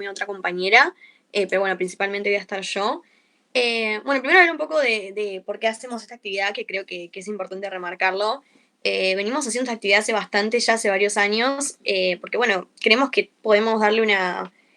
mi otra compañera, pero bueno, principalmente voy a estar yo. Bueno, primero hablar un poco de por qué hacemos esta actividad, que creo que es importante remarcarlo. Venimos haciendo esta actividad hace bastante, ya hace varios años, porque bueno, creemos que podemos darle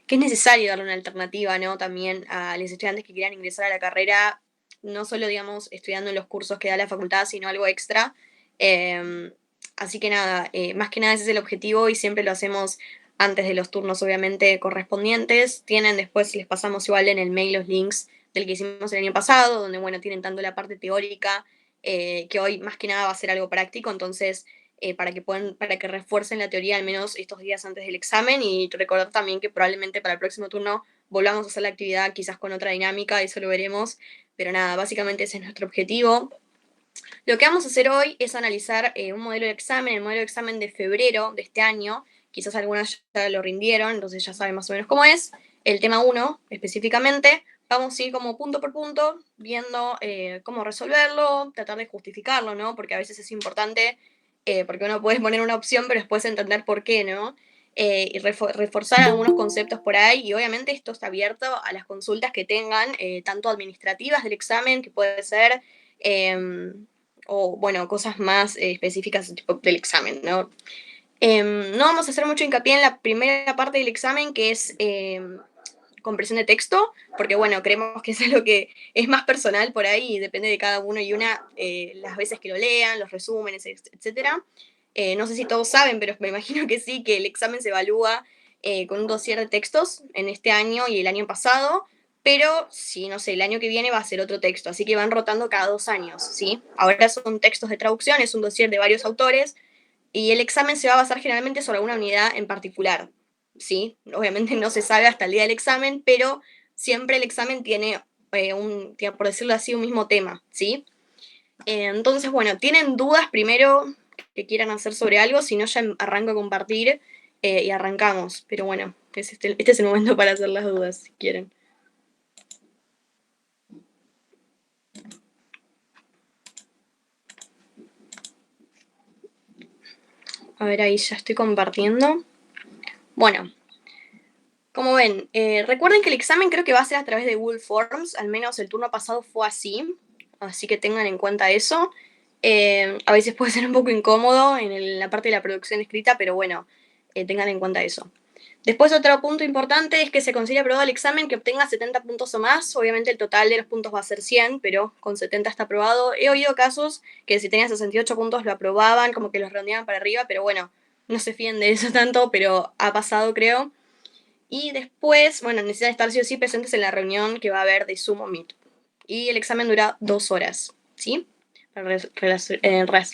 que es necesario darle una alternativa, ¿no? También a los estudiantes que quieran ingresar a la carrera, no solo, digamos, estudiando en los cursos que da la facultad, sino algo extra. Eh, Así que nada, más que nada ese es el objetivo y siempre lo hacemos antes de los turnos obviamente correspondientes. Tienen después, les pasamos igual en el mail los links del que hicimos el año pasado, donde bueno, tienen tanto la parte teórica, que hoy más que nada va a ser algo práctico, entonces para que refuercen la teoría al menos estos días antes del examen y recordar también que probablemente para el próximo turno volvamos a hacer la actividad quizás con otra dinámica, eso lo veremos, pero nada, básicamente ese es nuestro objetivo. Lo que vamos a hacer hoy es analizar un modelo de examen, el modelo de examen de febrero de este año. Quizás algunas ya lo rindieron, entonces ya saben más o menos cómo es. El tema 1 específicamente. Vamos a ir como punto por punto, viendo cómo resolverlo, tratar de justificarlo, ¿no? Porque a veces es importante, porque uno puede poner una opción, pero después entender por qué, ¿no? Y reforzar algunos conceptos por ahí. Y obviamente esto está abierto a las consultas que tengan, tanto administrativas del examen, que puede ser eh, o bueno, cosas más específicas tipo, del examen, ¿no? No vamos a hacer mucho hincapié en la primera parte del examen, que es compresión de texto, porque bueno, creemos que es algo que es más personal por ahí y depende de cada uno y una, las veces que lo lean, los resúmenes, etcétera. No sé si todos saben, pero me imagino que sí, que el examen se evalúa con un dossier de textos en este año y el año pasado, pero si, no sé, el año que viene va a ser otro texto, así que van rotando cada 2 años, ¿sí? Ahora son textos de traducción, es un dossier de varios autores, y el examen se va a basar generalmente sobre una unidad en particular, ¿sí? Obviamente no se sabe hasta el día del examen, pero siempre el examen tiene, por decirlo así, un mismo tema, ¿sí? Entonces, bueno, ¿tienen dudas primero que quieran hacer sobre algo? Si no, ya arranco a compartir y arrancamos. Pero bueno, este es el momento para hacer las dudas, si quieren. A ver, ahí ya estoy compartiendo. Bueno, como ven, recuerden que el examen creo que va a ser a través de Google Forms, al menos el turno pasado fue así que tengan en cuenta eso. A veces puede ser un poco incómodo en la parte de la producción escrita, pero bueno, tengan en cuenta eso. Después otro punto importante es que se considera aprobado el examen que obtenga 70 puntos o más. Obviamente el total de los puntos va a ser 100, pero con 70 está aprobado. He oído casos que si tenían 68 puntos lo aprobaban, como que los redondeaban para arriba, pero bueno, no se fíen de eso tanto, pero ha pasado creo. Y después, bueno, necesitan estar sí o sí presentes en la reunión que va a haber de Zoom o Meet. Y el examen dura 2 horas, ¿sí? Para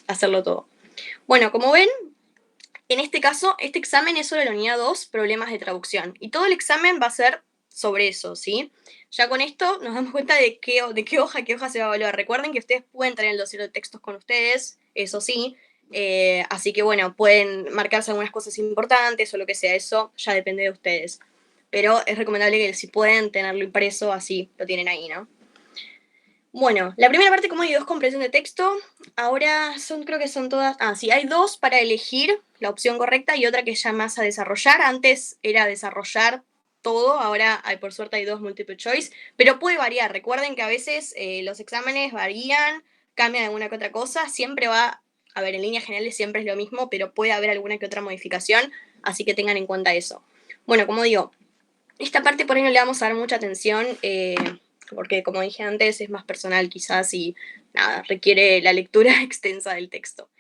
hacerlo todo. Bueno, como ven, en este caso, este examen es sobre la unidad 2, problemas de traducción. Y todo el examen va a ser sobre eso, ¿sí? Ya con esto nos damos cuenta de qué hoja se va a evaluar. Recuerden que ustedes pueden tener el dossier de textos con ustedes, eso sí. Así que bueno, pueden marcarse algunas cosas importantes o lo que sea, eso ya depende de ustedes. Pero es recomendable que si pueden tenerlo impreso, así lo tienen ahí, ¿no? Bueno, la primera parte, como hay dos comprensión de texto, ahora creo que son todas, sí, hay dos para elegir la opción correcta y otra que ya más a desarrollar. Antes era desarrollar todo, ahora hay, por suerte hay dos multiple choice, pero puede variar. Recuerden que a veces los exámenes varían, cambian alguna que otra cosa, siempre va, a ver, en líneas generales siempre es lo mismo, pero puede haber alguna que otra modificación, así que tengan en cuenta eso. Bueno, como digo, esta parte por ahí no le vamos a dar mucha atención, porque como dije antes, es más personal quizás y nada, requiere la lectura extensa del texto.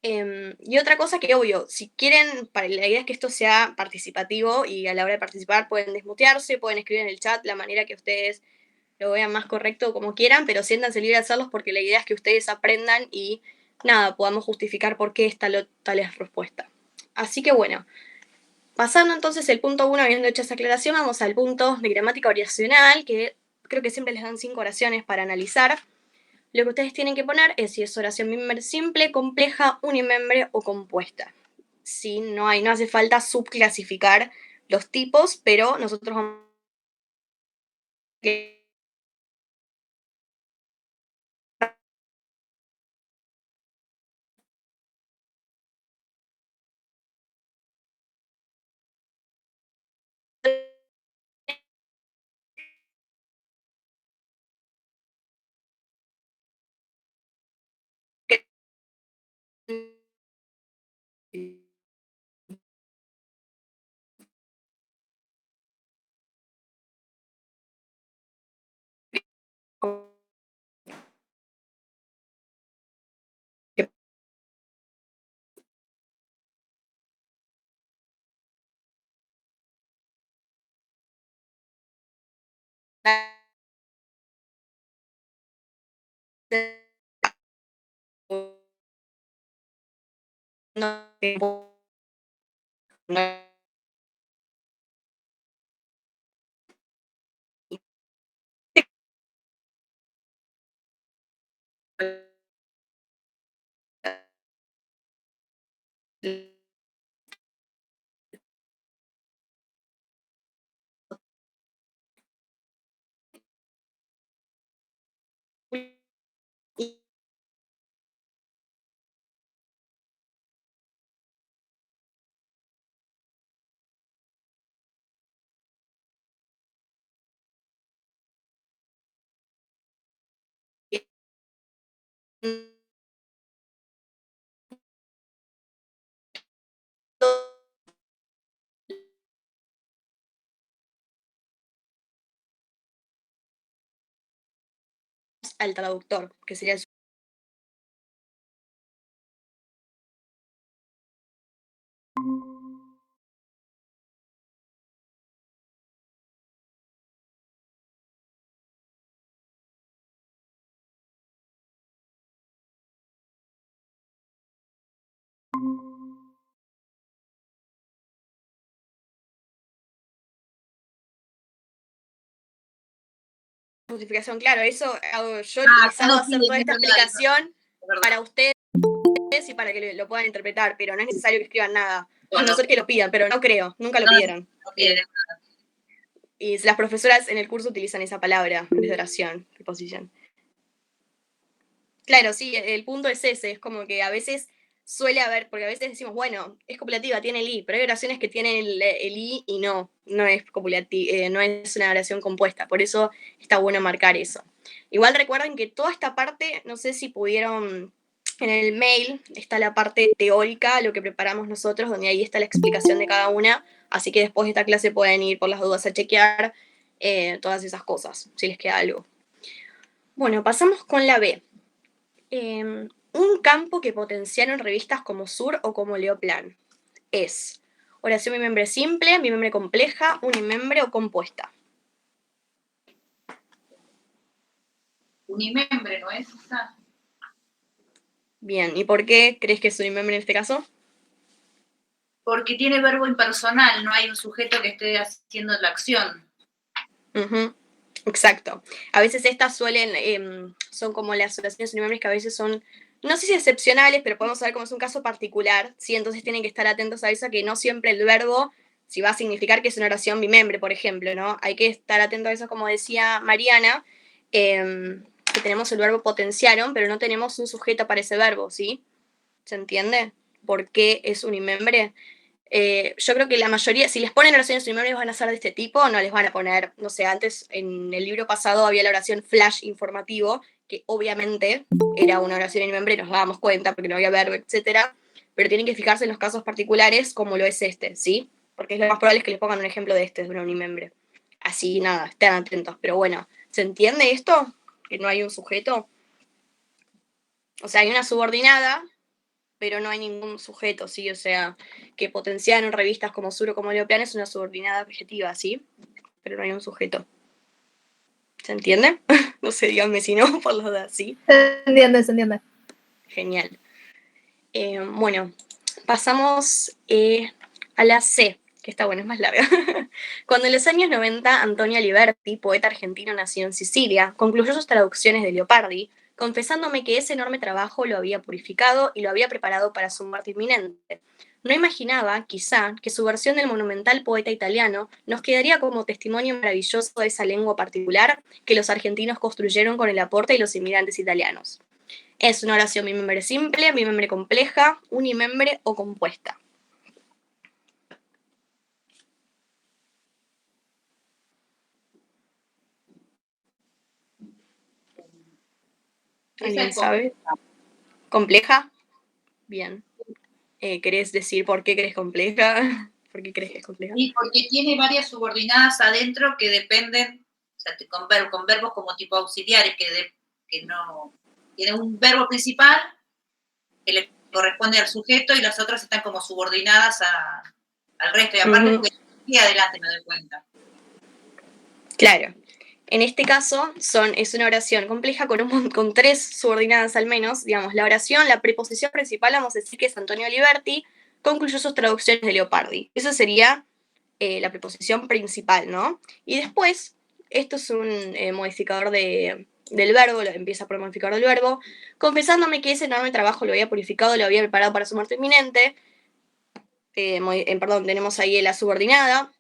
Y otra cosa que obvio, si quieren, la idea es que esto sea participativo y a la hora de participar pueden desmutearse, pueden escribir en el chat la manera que ustedes lo vean más correcto como quieran, pero siéntanse libres de hacerlos porque la idea es que ustedes aprendan y nada, podamos justificar por qué tal es respuesta. Así que bueno, pasando entonces el punto 1, habiendo hecho esa aclaración, vamos al punto de gramática oracional, que creo que siempre les dan 5 oraciones para analizar. Lo que ustedes tienen que poner es si es oración membre simple, compleja, unimembre o compuesta. Sí, no hace falta subclasificar los tipos, pero nosotros vamos a al traductor, que sería el justificación, claro, eso hago yo, he empezado a hacer toda esta explicación para ustedes y para que lo puedan interpretar, pero no es necesario que escriban nada, a no ser que lo pidan, pero no creo, nunca lo pidieron. Y las profesoras en el curso utilizan esa palabra en vez de oración, preposición. Claro, sí, el punto es ese, es como que a veces suele haber, porque a veces decimos, bueno, es copulativa, tiene el i, pero hay oraciones que tienen el i y no es copulativa, no es una oración compuesta, por eso está bueno marcar eso. Igual recuerden que toda esta parte, no sé si pudieron, en el mail está la parte teórica, lo que preparamos nosotros, donde ahí está la explicación de cada una, así que después de esta clase pueden ir por las dudas a chequear todas esas cosas, si les queda algo. Bueno, pasamos con la B. Un campo que potenciaron revistas como Sur o como Leoplan es oración bimembre simple, bimembre compleja, unimembre o compuesta. Unimembre, ¿no es esa? Bien, ¿y por qué crees que es unimembre en este caso? Porque tiene verbo impersonal, no hay un sujeto que esté haciendo la acción. Exacto. A veces estas son como las oraciones unimembres que a veces son, no sé si excepcionales, pero podemos saber cómo es un caso particular, ¿sí? Entonces tienen que estar atentos a eso, que no siempre el verbo, si va a significar que es una oración bimembre, por ejemplo, ¿no? Hay que estar atento a eso, como decía Mariana, que tenemos el verbo potenciaron, pero no tenemos un sujeto para ese verbo, ¿sí? ¿Se entiende? ¿Por qué es unimembre? Yo creo que la mayoría, si les ponen oraciones unimembres van a ser de este tipo, no les van a poner, no sé, antes en el libro pasado había la oración flash informativo, que obviamente era una oración unimembre, nos dábamos cuenta porque no había verbo, etcétera, pero tienen que fijarse en los casos particulares como lo es este, ¿sí? Porque es lo más probable es que les pongan un ejemplo de este, de una unimembre. Así, nada, estén atentos. Pero bueno, ¿se entiende esto? Que no hay un sujeto. O sea, hay una subordinada, pero no hay ningún sujeto, ¿sí? O sea, que potenciaron revistas como Sur o como Leoplan es una subordinada adjetiva, ¿sí? Pero no hay un sujeto. ¿Se entiende? No sé, díganme si no, por los dos, ¿sí? Se entiende. Genial. Bueno, pasamos a la C, que está bueno, es más larga. Cuando en los años 90 Antonio Aliberti, poeta argentino nacido en Sicilia, concluyó sus traducciones de Leopardi, confesándome que ese enorme trabajo lo había purificado y lo había preparado para su muerte inminente. No imaginaba, quizá, que su versión del monumental poeta italiano nos quedaría como testimonio maravilloso de esa lengua particular que los argentinos construyeron con el aporte de los inmigrantes italianos. Es una oración bimembre simple, bimembre compleja, unimembre o compuesta. ¿Alguien sabe? ¿Compleja? Bien. ¿Querés decir por qué crees compleja? ¿Por qué crees que es compleja? Y porque tiene varias subordinadas adentro que dependen, o sea, con verbos como tipo auxiliares, que no tiene un verbo principal que le corresponde al sujeto y las otras están como subordinadas al resto. Y aparte porque y adelante me doy cuenta. Claro. En este caso es una oración compleja con 3 subordinadas al menos. Digamos, la oración, la preposición principal, vamos a decir que es Antonio Liberti, concluyó sus traducciones de Leopardi. Eso sería la preposición principal, ¿no? Y después, esto es un modificador del verbo, empieza por el modificador del verbo, confesándome que ese enorme trabajo lo había purificado, lo había preparado para su muerte inminente. Perdón, tenemos ahí la subordinada.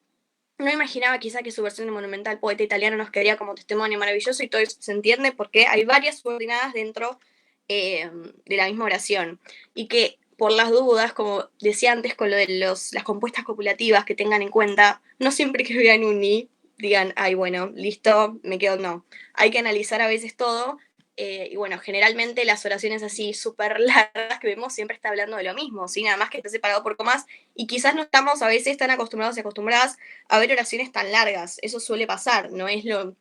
No imaginaba quizá que su versión de monumental poeta italiano nos quedaría como testimonio maravilloso y todo eso se entiende porque hay varias subordinadas dentro de la misma oración. Y que por las dudas, como decía antes con lo de las compuestas copulativas, que tengan en cuenta, no siempre que vean un ni digan, ay, bueno, listo, me quedo, no. Hay que analizar a veces todo. Y bueno, generalmente las oraciones así súper largas que vemos siempre está hablando de lo mismo, ¿sí? Nada más que esté separado por comas y quizás no estamos a veces tan acostumbrados y acostumbradas a ver oraciones tan largas. Eso suele pasar, no es lo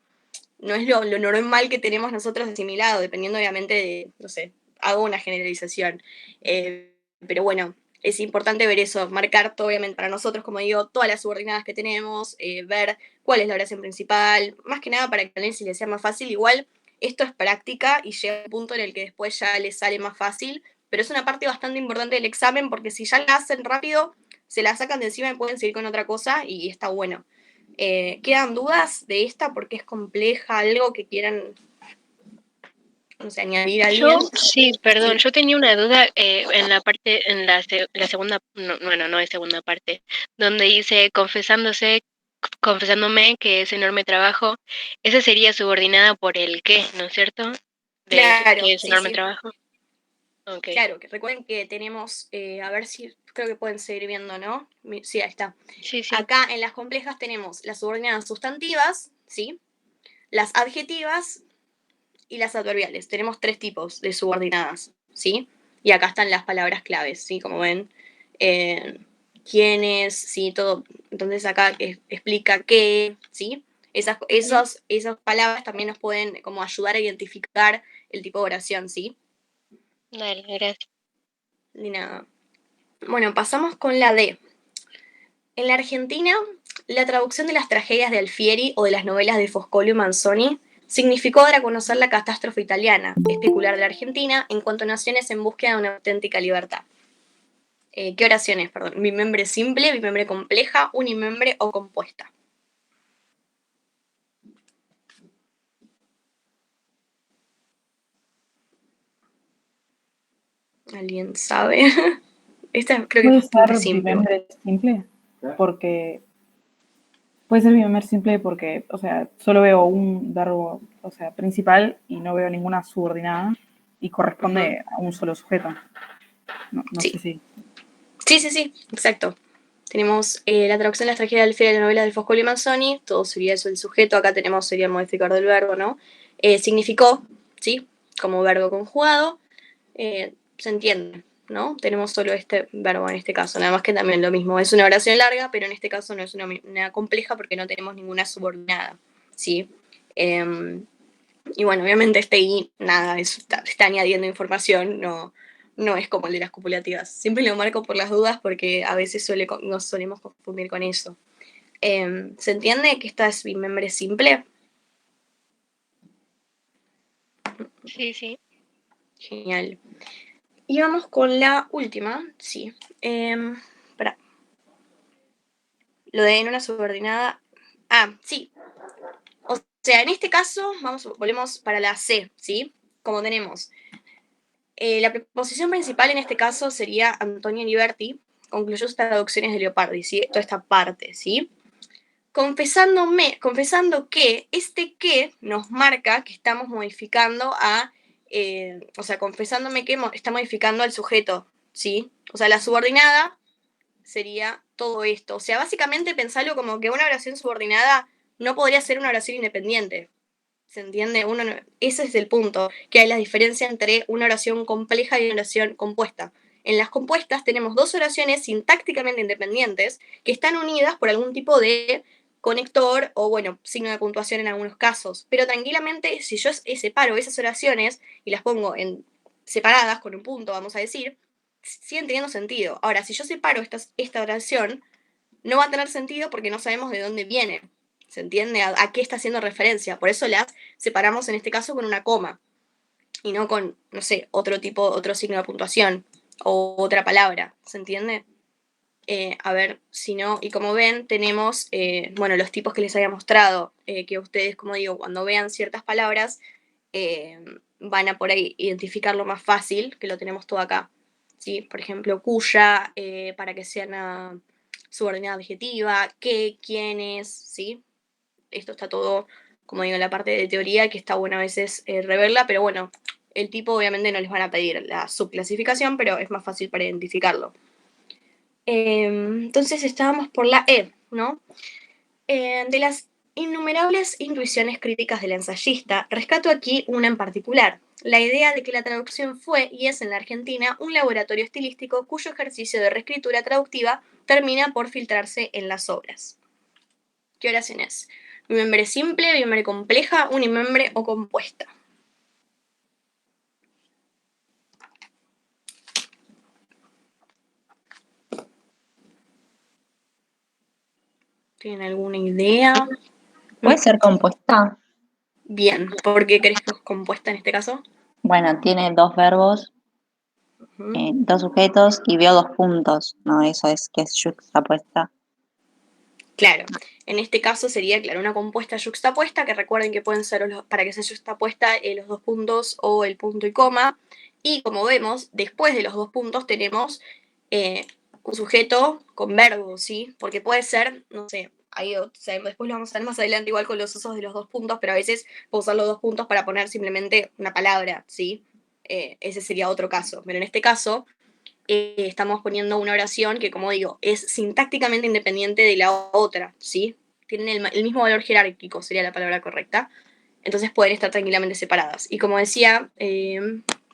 normal que tenemos nosotros asimilado, dependiendo obviamente de, no sé, hago una generalización. Pero bueno, es importante ver eso, marcar todo, obviamente para nosotros, como digo, todas las subordinadas que tenemos, ver cuál es la oración principal, más que nada para que a alguien se le sea más fácil. Igual esto es práctica y llega un punto en el que después ya les sale más fácil, pero es una parte bastante importante del examen porque si ya la hacen rápido, se la sacan de encima y pueden seguir con otra cosa y está bueno. ¿Quedan dudas de esta porque es compleja? ¿Algo que quieran, no sé, añadir a alguien? Sí, perdón, Sí. yo tenía una duda en la parte, en la segunda, no, bueno, no es segunda parte, donde dice confesándome que es enorme trabajo, esa sería subordinada por el qué, ¿no es cierto? Claro, Que es sí, enorme sí. trabajo. Okay. Claro, que recuerden que tenemos, a ver si creo que pueden seguir viendo, ¿no? Sí, ahí está. Sí, sí. Acá en las complejas tenemos las subordinadas sustantivas, ¿sí? Las adjetivas y las adverbiales. Tenemos 3 tipos de subordinadas, ¿sí? Y acá están las palabras claves, ¿sí? Como ven, quiénes, ¿sí? Todo. Entonces acá explica qué, ¿sí? Esas palabras también nos pueden como ayudar a identificar el tipo de oración, ¿sí? Dale, gracias. Ni nada. Bueno, pasamos con la D. En la Argentina, la traducción de las tragedias de Alfieri o de las novelas de Foscolio y Manzoni significó dar a conocer la catástrofe italiana, especular de la Argentina en cuanto a naciones en búsqueda de una auténtica libertad. ¿Qué oraciones? Perdón. Bimembre simple, bimembre compleja, unimembre o compuesta. ¿Alguien sabe? Esta creo que Puede es bastante ser simple. bimembre simple, porque puede ser bimembre simple porque, o sea, solo veo un verbo, o sea, principal y no veo ninguna subordinada y corresponde a un solo sujeto. No Sí. sé si. Sí, exacto. Tenemos la traducción de las tragedias de Alfieri de la novela de Foscolio y Manzoni, todo sería eso el sujeto, acá tenemos sería el modificador del verbo, ¿no? Significó, ¿sí? Como verbo conjugado, se entiende, ¿no? Tenemos solo este verbo en este caso, nada más que también lo mismo, es una oración larga, pero en este caso no es una compleja porque no tenemos ninguna subordinada, ¿sí? Y bueno, obviamente este I, nada, está añadiendo información, no es como el de las copulativas. Siempre lo marco por las dudas porque a veces nos solemos confundir con eso. ¿Se entiende que esta es bimembre simple? Sí, sí. Genial. Y vamos con la última, sí. Espera. Lo de en una subordinada. Sí. O sea, en este caso, volvemos para la C, ¿sí? Como tenemos. La preposición principal en este caso sería Antonio Liberti, concluyó sus traducciones de Leopardi, ¿sí? Toda esta parte, ¿sí? Confesando que este que nos marca que estamos modificando o sea, confesándome que está modificando al sujeto, ¿sí? O sea, la subordinada sería todo esto. O sea, básicamente pensarlo como que una oración subordinada no podría ser una oración independiente. ¿Se entiende? Ese es el punto, que hay la diferencia entre una oración compleja y una oración compuesta. En las compuestas tenemos dos oraciones sintácticamente independientes que están unidas por algún tipo de conector o, bueno, signo de puntuación en algunos casos. Pero tranquilamente, si yo separo esas oraciones y las pongo separadas con un punto, vamos a decir, siguen teniendo sentido. Ahora, si yo separo esta oración, no va a tener sentido porque no sabemos de dónde viene. ¿Se entiende? ¿A qué está haciendo referencia? Por eso las separamos en este caso con una coma y no con, no sé, otro signo de puntuación o otra palabra. ¿Se entiende? A ver, si no, y como ven, tenemos, bueno, los tipos que les había mostrado, que ustedes, como digo, cuando vean ciertas palabras, van a por ahí identificarlo más fácil, que lo tenemos todo acá. ¿Sí? Por ejemplo, cuya, para que sea una subordinada adjetiva, qué, quiénes, ¿sí? Esto está todo, como digo, en la parte de teoría, que está bueno a veces reverla, pero bueno, el tipo obviamente no les van a pedir la subclasificación, pero es más fácil para identificarlo. Entonces estábamos por la E, ¿no? De las innumerables intuiciones críticas del ensayista, rescato aquí una en particular, la idea de que la traducción fue y es en la Argentina un laboratorio estilístico cuyo ejercicio de reescritura traductiva termina por filtrarse en las obras. ¿Qué oración es? Bimembre simple, bimembre compleja, unimembre o compuesta. ¿Tienen alguna idea? ¿Puede ser compuesta? Bien, ¿por qué crees que es compuesta en este caso? Bueno, tiene dos verbos, dos sujetos y veo dos puntos. No, eso es que es yuxtapuesta. Claro, en este caso sería, claro, una compuesta yuxtapuesta, que recuerden que pueden ser, para que sea yuxtapuesta, los dos puntos o el punto y coma. Y como vemos, después de los dos puntos tenemos un sujeto con verbo, ¿sí? Porque puede ser, no sé, ahí, o sea, después lo vamos a ver más adelante igual con los usos de los dos puntos, pero a veces puedo usar los dos puntos para poner simplemente una palabra, ¿sí? Ese sería otro caso. Pero en este caso estamos poniendo una oración que, como digo, es sintácticamente independiente de la otra, ¿sí? Tienen el mismo valor jerárquico, sería la palabra correcta. Entonces pueden estar tranquilamente separadas. Y como decía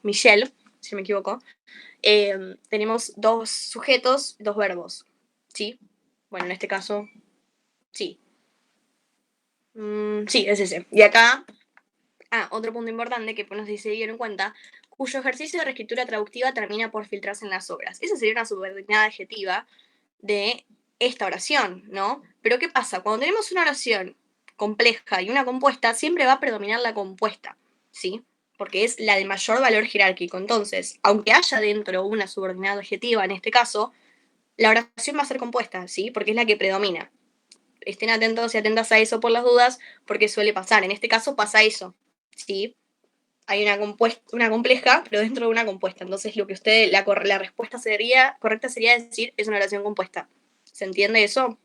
Michelle, si no me equivoco, tenemos dos sujetos, dos verbos, ¿sí? Bueno, en este caso, sí. Sí, es ese. Y acá, otro punto importante que no sé si se dieron cuenta, cuyo ejercicio de reescritura traductiva termina por filtrarse en las obras. Esa sería una subordinada adjetiva de esta oración, ¿no? Pero ¿qué pasa? Cuando tenemos una oración compleja y una compuesta, siempre va a predominar la compuesta, ¿sí? Porque es la de mayor valor jerárquico. Entonces, aunque haya dentro una subordinada adjetiva, en este caso, la oración va a ser compuesta, ¿sí? Porque es la que predomina. Estén atentos y atentas a eso por las dudas, porque suele pasar. En este caso pasa eso, ¿sí? Hay una compleja, pero dentro de una compuesta. Entonces, lo que la respuesta correcta sería decir, es una oración compuesta. ¿Se entiende eso?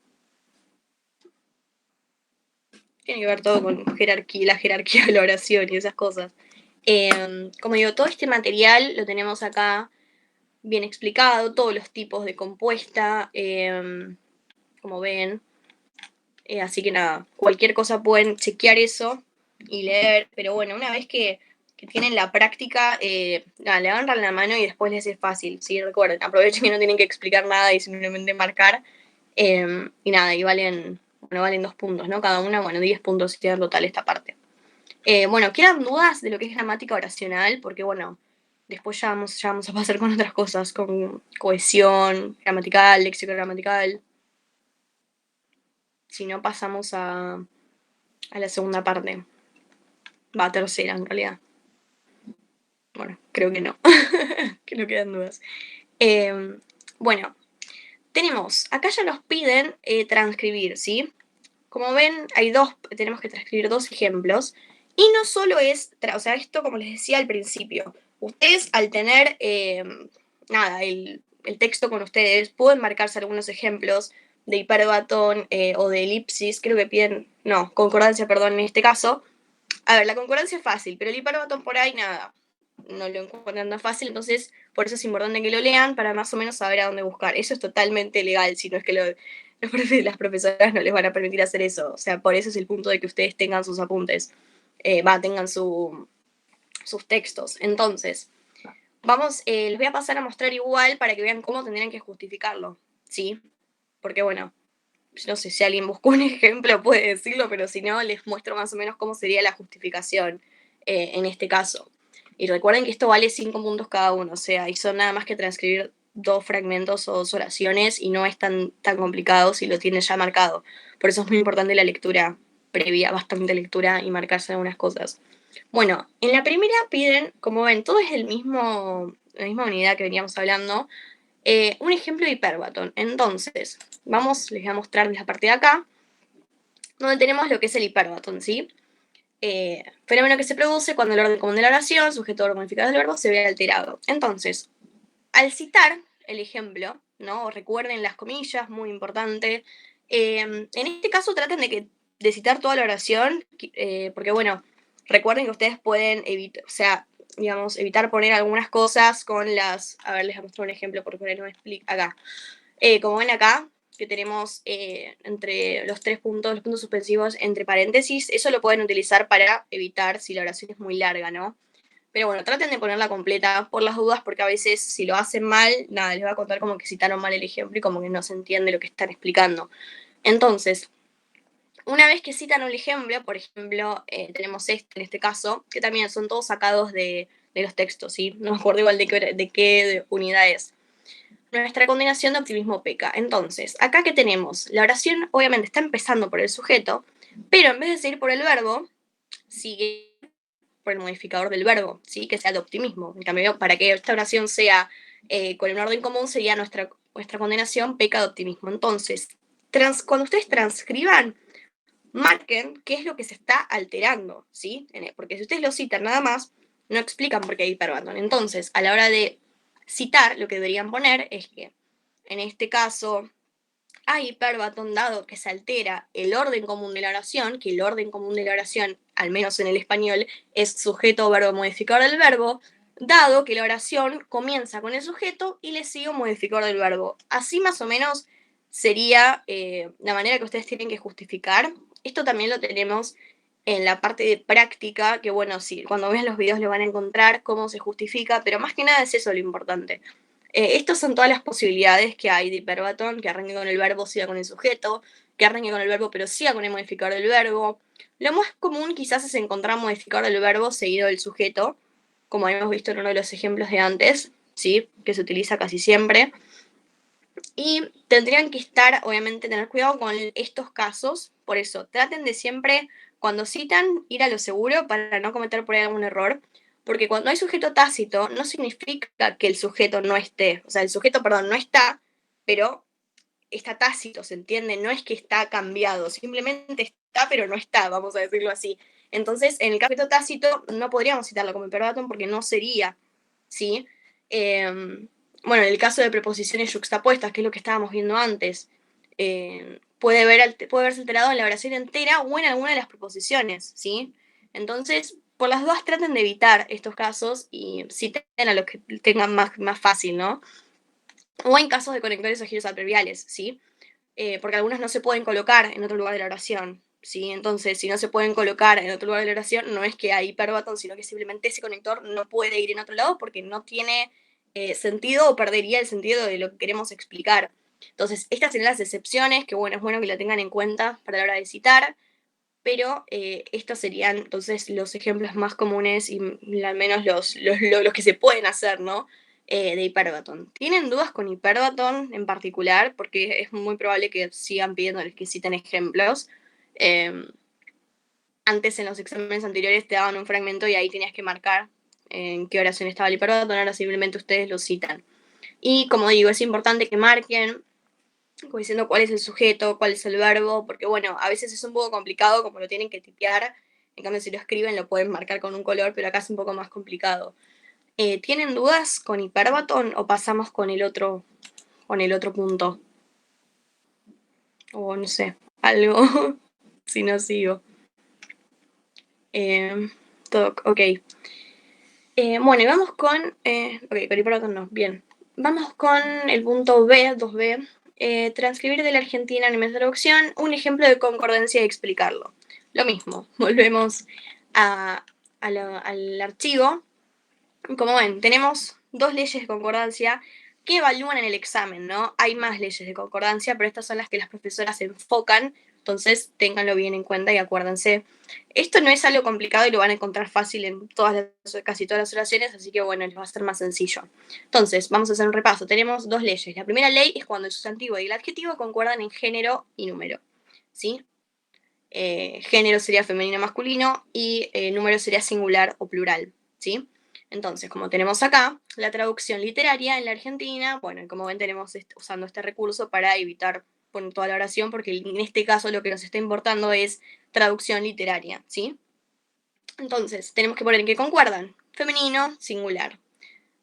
Tiene que ver todo con la jerarquía de la oración y esas cosas. Como digo, todo este material lo tenemos acá bien explicado, todos los tipos de compuesta, como ven. Así que nada, cualquier cosa pueden chequear eso y leer, pero bueno, una vez que tienen la práctica, nada, le agarran la mano y después les es fácil, ¿sí? Recuerden, aprovechen que no tienen que explicar nada y simplemente marcar, y nada, y valen 2 puntos, ¿no? Cada una, bueno, 10 puntos si en total esta parte. Bueno, ¿quedan dudas de lo que es gramática oracional? Porque bueno, después ya vamos a pasar con otras cosas, con cohesión gramatical, léxico gramatical. Si no, pasamos a la segunda parte. Va, tercera en realidad. Bueno, creo que no. Que no quedan dudas. Bueno, acá ya nos piden transcribir, ¿sí? Como ven, tenemos que transcribir 2 ejemplos. Y no solo es, o sea, esto como les decía al principio, ustedes al tener, el texto con ustedes, pueden marcarse algunos ejemplos de hiperbatón o de elipsis, creo que piden, no, concordancia, perdón, en este caso. A ver, la concordancia es fácil, pero el hiperbatón por ahí nada, no lo encuentran tan fácil, entonces por eso es importante que lo lean para más o menos saber a dónde buscar. Eso es totalmente legal, si no es que las profesoras no les van a permitir hacer eso. O sea, por eso es el punto de que ustedes tengan sus apuntes, tengan sus textos. Entonces, Les voy a pasar a mostrar igual para que vean cómo tendrían que justificarlo, ¿sí? Porque bueno, no sé si alguien buscó un ejemplo puede decirlo, pero si no, les muestro más o menos cómo sería la justificación en este caso. Y recuerden que esto vale 5 puntos cada uno, o sea, y son nada más que transcribir 2 fragmentos o 2 oraciones y no es tan complicado si lo tienen ya marcado. Por eso es muy importante la lectura previa, bastante lectura y marcarse algunas cosas. Bueno, en la primera piden, como ven, todo es la misma unidad que veníamos hablando, un ejemplo de hiperbatón. Entonces, les voy a mostrar la parte de acá, donde tenemos lo que es el hiperbatón, ¿sí? Fenómeno que se produce cuando el orden común de la oración, sujeto verbo modificado del verbo, se ve alterado. Entonces, al citar el ejemplo, ¿no? Recuerden las comillas, muy importante. En este caso traten de citar toda la oración, porque bueno, recuerden que ustedes pueden evitar poner algunas cosas con las... A ver, les voy a mostrar un ejemplo por poner un explic acá. Como ven acá, que tenemos entre los 3 puntos, los puntos suspensivos entre paréntesis, eso lo pueden utilizar para evitar si la oración es muy larga, ¿no? Pero bueno, traten de ponerla completa por las dudas, porque a veces si lo hacen mal, nada, les va a contar como que citaron mal el ejemplo y como que no se entiende lo que están explicando. Entonces, una vez que citan un ejemplo, por ejemplo, tenemos en este caso, que también son todos sacados de los textos, ¿sí? No me acuerdo igual de qué unidad es. Nuestra condenación de optimismo peca. Entonces, acá que tenemos, la oración obviamente está empezando por el sujeto, pero en vez de seguir por el verbo, sigue por el modificador del verbo, ¿sí? Que sea de optimismo. En cambio, para que esta oración sea con un orden común, sería nuestra condenación peca de optimismo. Entonces, cuando ustedes transcriban, marquen qué es lo que se está alterando, ¿sí? Porque si ustedes lo citan nada más, no explican por qué hay hiperbatón. Entonces, a la hora de citar, lo que deberían poner es que, en este caso, hay hiperbatón dado que se altera el orden común de la oración, que el orden común de la oración, al menos en el español, es sujeto, verbo, modificador del verbo, dado que la oración comienza con el sujeto y le sigue un modificador del verbo. Así más o menos sería la manera que ustedes tienen que justificar. Esto también lo tenemos en la parte de práctica, que bueno, sí, cuando vean los videos lo van a encontrar cómo se justifica, pero más que nada es eso lo importante. Estas son todas las posibilidades que hay de hiperbatón, que arranque con el verbo, siga con el sujeto, que arranque con el verbo, pero siga con el modificador del verbo. Lo más común quizás es encontrar modificador del verbo seguido del sujeto, como hemos visto en uno de los ejemplos de antes, ¿sí? Que se utiliza casi siempre. Y tendrían que tener cuidado con estos casos, por eso traten de siempre, cuando citan, ir a lo seguro para no cometer por ahí algún error, porque cuando hay sujeto tácito no significa que el sujeto no esté, o sea, el sujeto, perdón, no está, pero está tácito, ¿se entiende? No es que está cambiado, simplemente está, pero no está, vamos a decirlo así. Entonces, en el caso de sujeto tácito no podríamos citarlo como hiperbatón porque no sería, ¿sí? Bueno, en el caso de preposiciones yuxtapuestas, que es lo que estábamos viendo antes, puede verse alterado en la oración entera o en alguna de las preposiciones, ¿sí? Entonces, por las dudas traten de evitar estos casos y citen a los que tengan más fácil, ¿no? O en casos de conectores o giros adverbiales, ¿sí? Porque algunos no se pueden colocar en otro lugar de la oración, ¿sí? Entonces, si no se pueden colocar en otro lugar de la oración, no es que hay hiperbatón, sino que simplemente ese conector no puede ir en otro lado porque no tiene sentido o perdería el sentido de lo que queremos explicar. Entonces, estas serían las excepciones, que bueno, es bueno que la tengan en cuenta para la hora de citar, pero estos serían entonces los ejemplos más comunes y al menos los que se pueden hacer, ¿no? De hiperbatón. ¿Tienen dudas con hiperbatón en particular? Porque es muy probable que sigan pidiéndoles que citen ejemplos. Antes en los exámenes anteriores te daban un fragmento y ahí tenías que marcar en qué oración estaba el hiperbatón, ahora simplemente ustedes lo citan. Y como digo, es importante que marquen como diciendo cuál es el sujeto, cuál es el verbo, porque bueno, a veces es un poco complicado como lo tienen que tipear, en cambio si lo escriben lo pueden marcar con un color, pero acá es un poco más complicado. ¿Tienen dudas con hiperbatón o pasamos con el otro punto? O no sé, algo, si no sigo. Ok. Bueno, y vamos con... con hiperbatón no, bien. Vamos con el punto B, 2B. Transcribir de la Argentina en mi traducción un ejemplo de concordancia y explicarlo. Lo mismo, volvemos al archivo. Como ven, tenemos 2 leyes de concordancia que evalúan en el examen, ¿no? Hay más leyes de concordancia, pero estas son las que las profesoras enfocan, entonces ténganlo bien en cuenta y acuérdense. Esto no es algo complicado y lo van a encontrar fácil en casi todas las oraciones, así que bueno, les va a ser más sencillo. Entonces, vamos a hacer un repaso. Tenemos 2 leyes. La primera ley es cuando el sustantivo y el adjetivo concuerdan en género y número, ¿sí? Género sería femenino o masculino y número sería singular o plural, ¿sí? Entonces, como tenemos acá, la traducción literaria en la Argentina, bueno, como ven, tenemos usando este recurso para evitar poner toda la oración, porque en este caso lo que nos está importando es traducción literaria, ¿sí? Entonces, tenemos que poner en qué concuerdan. Femenino, singular.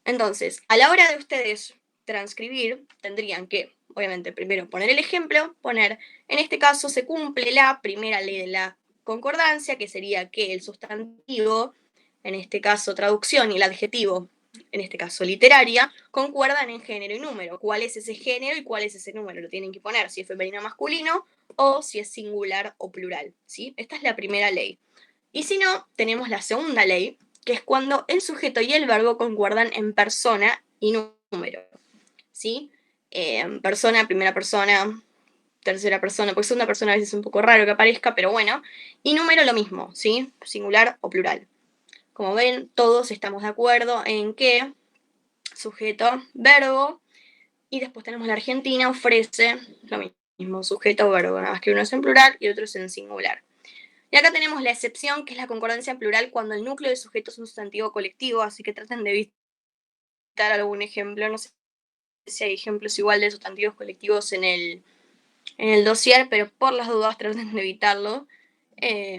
Entonces, a la hora de ustedes transcribir, tendrían que, obviamente, primero poner el ejemplo, poner, en este caso se cumple la primera ley de la concordancia, que sería que el sustantivo, en este caso traducción, y el adjetivo, en este caso literaria, concuerdan en género y número. ¿Cuál es ese género y cuál es ese número? Lo tienen que poner, si es femenino o masculino, o si es singular o plural, ¿sí? Esta es la primera ley. Y si no, tenemos la segunda ley, que es cuando el sujeto y el verbo concuerdan en persona y número, ¿sí? Persona, primera persona, tercera persona, porque segunda persona a veces es un poco raro que aparezca, pero bueno. Y número lo mismo, ¿sí? Singular o plural. Como ven, todos estamos de acuerdo en que sujeto, verbo, y después tenemos la Argentina, ofrece lo mismo, sujeto, verbo, nada más que uno es en plural y otro es en singular. Y acá tenemos la excepción, que es la concordancia en plural cuando el núcleo del sujeto es un sustantivo colectivo, así que traten de evitar algún ejemplo. No sé si hay ejemplos igual de sustantivos colectivos en el dossier, pero por las dudas traten de evitarlo.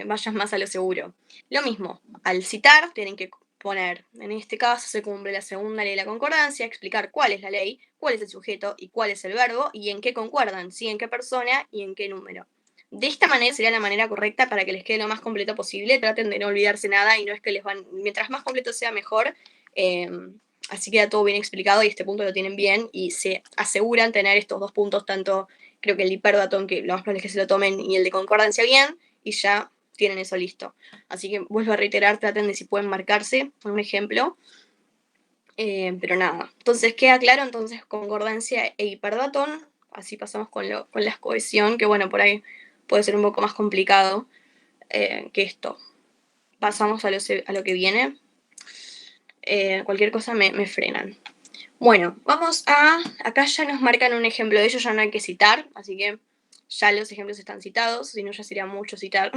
Vayan más a lo seguro. Lo mismo, al citar tienen que poner, en este caso se cumple la segunda ley de la concordancia, explicar cuál es la ley, cuál es el sujeto y cuál es el verbo y en qué concuerdan, ¿sí? En qué persona y en qué número. De esta manera sería la manera correcta para que les quede lo más completo posible. Traten de no olvidarse nada y no es que les van, mientras más completo sea mejor. Así queda todo bien explicado y este punto lo tienen bien y se aseguran tener estos 2 puntos, tanto creo que el hiperdatón, que lo más probable es que se lo tomen, y el de concordancia bien, y ya tienen eso listo. Así que vuelvo a reiterar, traten de si pueden marcarse un ejemplo. Pero nada, entonces queda claro, entonces concordancia e hiperdatón. Así pasamos con la cohesión, que bueno, por ahí puede ser un poco más complicado que esto. Pasamos a lo que viene. Cualquier cosa me frenan. Bueno, vamos a... Acá ya nos marcan un ejemplo de ello, ya no hay que citar, así que ya los ejemplos están citados, si no ya sería mucho citar.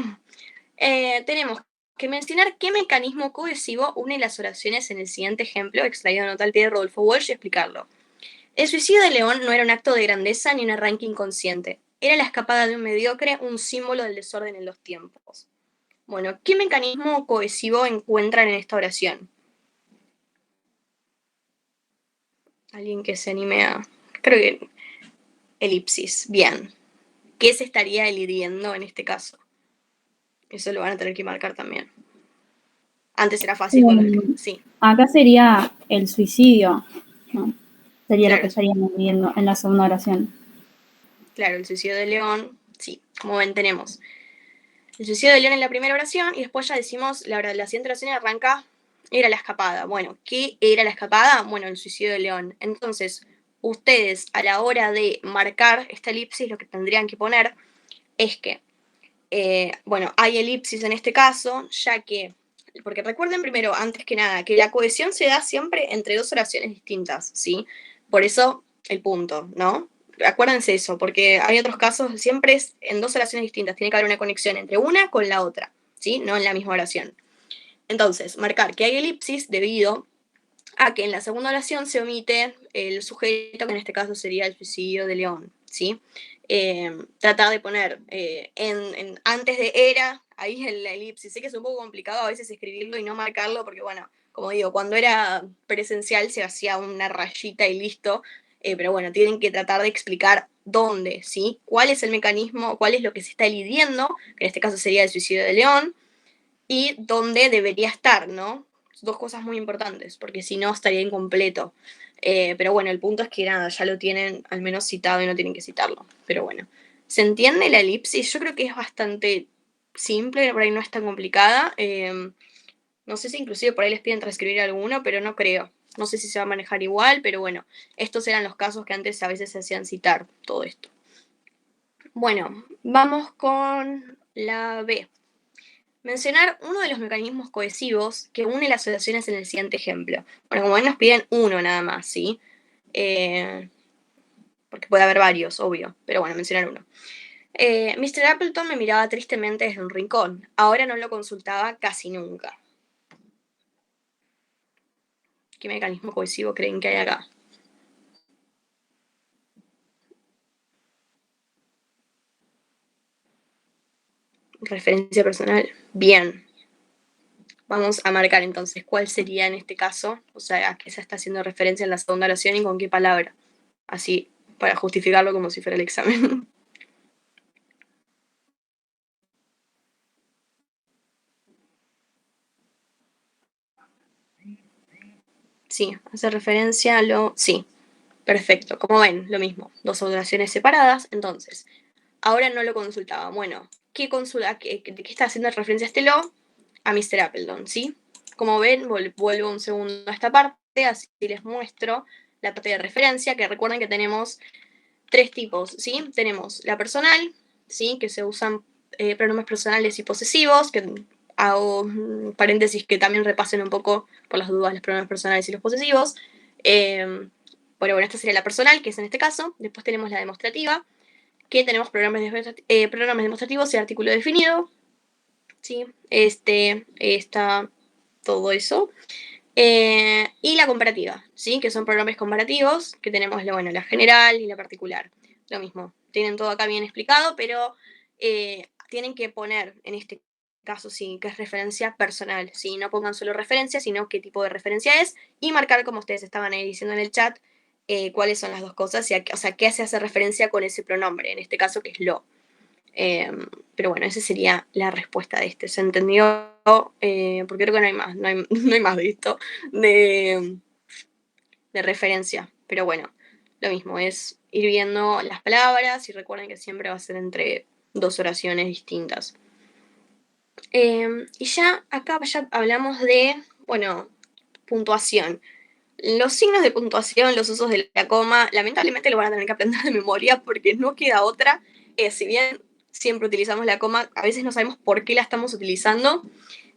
Tenemos que mencionar qué mecanismo cohesivo une las oraciones en el siguiente ejemplo, extraído de nota al pie de Rodolfo Walsh, y explicarlo. El suicidio de León no era un acto de grandeza ni un arranque inconsciente. Era la escapada de un mediocre, un símbolo del desorden en los tiempos. Bueno, ¿qué mecanismo cohesivo encuentran en esta oración? Alguien que se anime a... Creo que elipsis, bien. ¿Qué se estaría elidiendo en este caso? Eso lo van a tener que marcar también. Antes era fácil cuando... Sí. Acá sería el suicidio, ¿no? Sería Claro. lo que estaríamos viendo en la segunda oración. Claro, el suicidio de León, sí, como ven tenemos el suicidio de León en la primera oración y después ya decimos, la siguiente oración arranca, era la escapada. Bueno, ¿qué era la escapada? Bueno, el suicidio de León. Entonces, ustedes a la hora de marcar esta elipsis lo que tendrían que poner es que, bueno, hay elipsis en este caso, ya que, porque recuerden primero, antes que nada, que la cohesión se da siempre entre 2 oraciones distintas, ¿sí? Por eso el punto, ¿no? Acuérdense eso, porque hay otros casos, siempre es en 2 oraciones distintas, tiene que haber una conexión entre una con la otra, ¿sí? No en la misma oración. Entonces, marcar que hay elipsis debido a que en la segunda oración se omite el sujeto, que en este caso sería el suicidio de León, ¿sí? Tratar de poner antes de era, ahí en la elipsis. Sé que es un poco complicado a veces escribirlo y no marcarlo, porque bueno, como digo, cuando era presencial se hacía una rayita y listo, pero bueno, tienen que tratar de explicar dónde, ¿sí? ¿Cuál es el mecanismo, cuál es lo que se está elidiendo, que en este caso sería el suicidio de León, y dónde debería estar, ¿no? 2 cosas muy importantes, porque si no estaría incompleto. Pero bueno, el punto es que nada, ya lo tienen al menos citado y no tienen que citarlo. Pero bueno, ¿se entiende la elipsis? Yo creo que es bastante simple, por ahí no es tan complicada. No sé si inclusive por ahí les piden transcribir alguno, pero no creo. no sé si se va a manejar igual, pero bueno, estos eran los casos que antes a veces se hacían citar, todo esto. Bueno, vamos con la B. Mencionar uno de los mecanismos cohesivos que une las asociaciones en el siguiente ejemplo. Bueno, como ven nos piden uno nada más, ¿sí? Porque puede haber varios, obvio, pero bueno, mencionar uno. Mr. Appleton me miraba tristemente desde un rincón. Ahora no lo consultaba casi nunca. ¿Qué mecanismo cohesivo creen que hay acá? Referencia personal. Bien. Vamos a marcar entonces cuál sería en este caso, o sea, a qué se está haciendo referencia en la segunda oración y con qué palabra. Así, para justificarlo como si fuera el examen. Sí, hace referencia a lo... Sí, perfecto. Como ven, lo mismo. Dos oraciones separadas. Entonces, ahora no lo consultaba. Bueno, ¿de qué está haciendo referencia este lo? A Mr. Appleton, ¿sí? Como ven, vuelvo un segundo a esta parte, así les muestro la parte de referencia, que recuerden que tenemos tres tipos, ¿sí? Tenemos la personal, ¿sí? Que se usan pronombres personales y posesivos, que hago paréntesis que también repasen un poco, por las dudas, los pronombres personales y los posesivos. Bueno, esta sería la personal, que es en este caso. Después tenemos la demostrativa, que tenemos pronombres demostrativos y artículo definido, ¿sí? Está todo eso. Y la comparativa, ¿sí? Que son pronombres comparativos, que tenemos la general y la particular. Lo mismo, tienen todo acá bien explicado, pero tienen que poner, en este caso sí, que es referencia personal, ¿sí? No pongan solo referencia, sino qué tipo de referencia es, y marcar, como ustedes estaban ahí diciendo en el chat, cuáles son las dos cosas, o sea, qué se hace referencia con ese pronombre, en este caso que es lo. Pero bueno, esa sería la respuesta de este. ¿Se entendió? Porque creo que no hay más, no hay más de esto, de referencia. Pero bueno, lo mismo, es ir viendo las palabras y recuerden que siempre va a ser entre dos oraciones distintas. Y ya acá ya hablamos de, puntuación. Los signos de puntuación, los usos de la coma, lamentablemente lo van a tener que aprender de memoria porque no queda otra. Si bien siempre utilizamos la coma, a veces no sabemos por qué la estamos utilizando.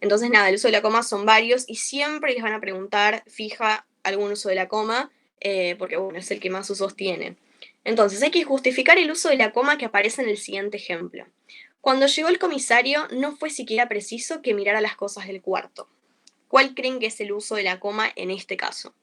Entonces, nada, el uso de la coma son varios y siempre les van a preguntar fija algún uso de la coma, porque bueno, es el que más usos tiene. Entonces, hay que justificar el uso de la coma que aparece en el siguiente ejemplo. Cuando llegó el comisario, no fue siquiera preciso que mirara las cosas del cuarto. ¿Cuál creen que es el uso de la coma en este caso?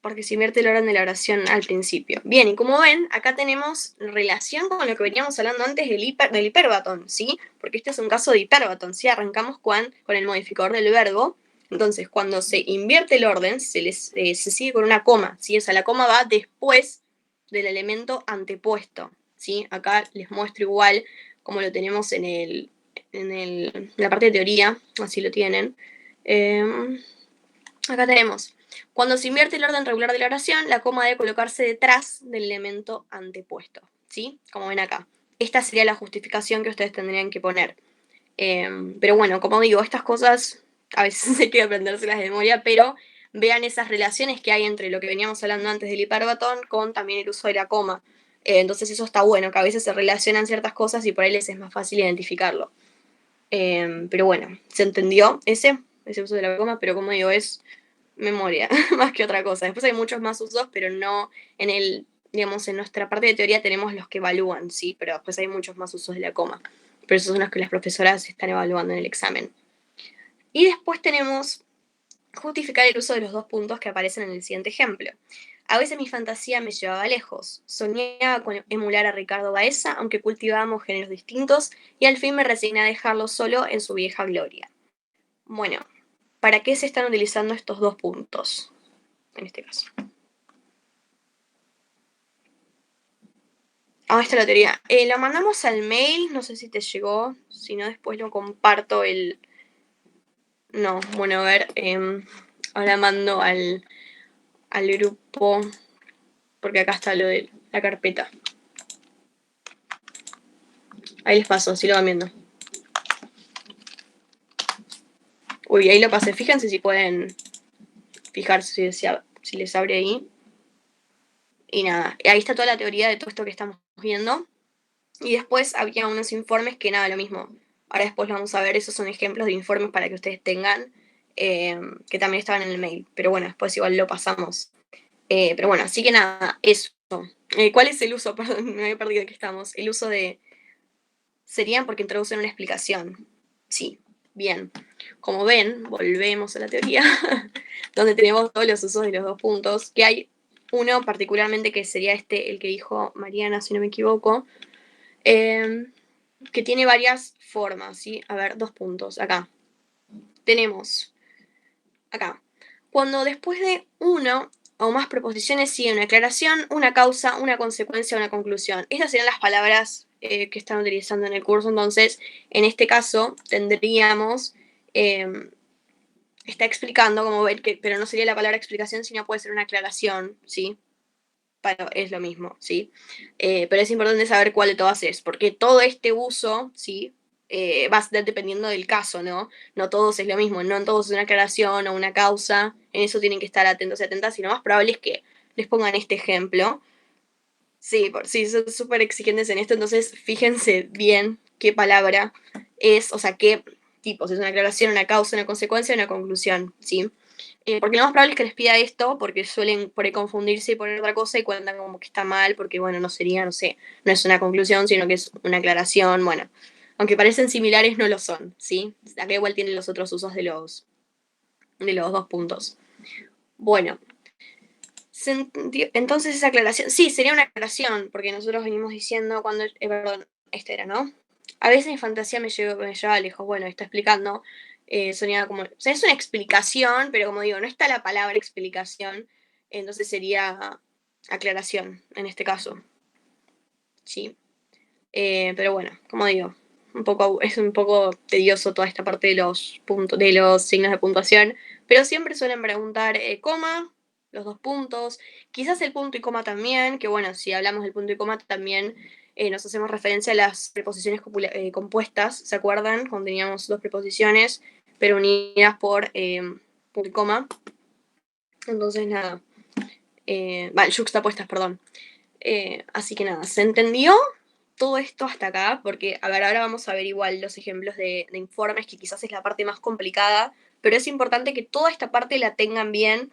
Porque se invierte el orden de la oración al principio. Bien, y como ven, acá tenemos relación con lo que veníamos hablando antes del hiperbatón, ¿sí? Porque este es un caso de hiperbatón, ¿sí? Arrancamos con el modificador del verbo. Entonces, cuando se invierte el orden, se sigue con una coma, ¿sí? O sea, la coma va después del elemento antepuesto, ¿sí? Acá les muestro igual como lo tenemos en la parte de teoría, así lo tienen. Acá tenemos, cuando se invierte el orden regular de la oración, la coma debe colocarse detrás del elemento antepuesto, ¿sí? Como ven acá. Esta sería la justificación que ustedes tendrían que poner. Pero bueno, como digo, estas cosas a veces hay que aprendérselas de memoria, pero vean esas relaciones que hay entre lo que veníamos hablando antes del hiperbatón con también el uso de la coma. Entonces eso está bueno, que a veces se relacionan ciertas cosas y por ahí les es más fácil identificarlo. Pero bueno, ¿se entendió ese uso de la coma? Pero como digo, es memoria, más que otra cosa. Después hay muchos más usos, pero no en nuestra parte de teoría tenemos los que evalúan, sí, pero después hay muchos más usos de la coma. Pero esos son los que las profesoras están evaluando en el examen. Y después tenemos justificar el uso de los dos puntos que aparecen en el siguiente ejemplo. A veces mi fantasía me llevaba lejos. Soñaba con emular a Ricardo Baeza, aunque cultivábamos géneros distintos, y al fin me resigné a dejarlo solo en su vieja gloria. Bueno, ¿para qué se están utilizando estos dos puntos? En este caso. Ahí está la teoría. Lo mandamos al mail, no sé si te llegó, si no después lo comparto No, bueno, a ver, ahora mando al grupo, porque acá está lo de la carpeta. Ahí les paso, así lo van viendo. Uy, ahí lo pasé. Fíjense si pueden fijarse si les abre ahí. Y nada, ahí está toda la teoría de todo esto que estamos viendo. Y después había unos informes que nada, lo mismo. Ahora después lo vamos a ver, esos son ejemplos de informes para que ustedes tengan, que también estaban en el mail. Pero bueno, después igual lo pasamos. Pero bueno, así que nada, eso. ¿Cuál es el uso? Perdón, me había perdido de qué estamos. El uso de... Serían porque introducen una explicación. Sí, bien. Como ven, volvemos a la teoría, donde tenemos todos los usos de los 2 puntos, que hay uno particularmente que sería el que dijo Mariana, si no me equivoco, que tiene varias formas, ¿sí? A ver, 2 puntos, acá. Tenemos, acá, cuando después de uno o más preposiciones sigue una aclaración, una causa, una consecuencia, una conclusión. Estas serían las palabras que están utilizando en el curso, entonces, en este caso, tendríamos, está explicando, como ver, pero no sería la palabra explicación, sino puede ser una aclaración, ¿sí? Es lo mismo, ¿sí? Pero es importante saber cuál de todas es, porque todo este uso, ¿sí? Va a ser dependiendo del caso, ¿no? No todos es lo mismo, no en todos es una aclaración o una causa, en eso tienen que estar atentos y atentas, y lo más probable es que les pongan este ejemplo. Sí, sí, son súper exigentes en esto, entonces fíjense bien qué palabra es, o sea, qué tipo, si es una aclaración, una causa, una consecuencia, una conclusión, ¿sí? Porque lo más probable es que les pida esto, porque suelen por ahí confundirse y poner otra cosa y cuentan como que está mal, porque bueno, no sería, no sé, no es una conclusión, sino que es una aclaración, bueno. Aunque parecen similares, no lo son, ¿sí? Acá igual tienen los otros usos de los 2 puntos. Bueno, ¿se entendió? Entonces esa aclaración, sí, sería una aclaración, porque nosotros venimos diciendo cuando, perdón, este era, ¿no? A veces mi fantasía me lleva lejos, bueno, está explicando, sonaba como, o sea, es una explicación, pero como digo, no está la palabra explicación, entonces sería aclaración en este caso, ¿sí? Pero bueno, como digo, es un poco tedioso toda esta parte de los puntos, de los signos de puntuación, pero siempre suelen preguntar coma, los 2 puntos, quizás el punto y coma también, que bueno, si hablamos del punto y coma también nos hacemos referencia a las preposiciones compuestas, ¿se acuerdan? Cuando teníamos 2 preposiciones, pero unidas por punto y coma. Entonces nada, yuxtapuestas, perdón. Así que nada, ¿se entendió todo esto hasta acá? Porque, a ver, ahora vamos a ver igual los ejemplos de informes, que quizás es la parte más complicada, pero es importante que toda esta parte la tengan bien,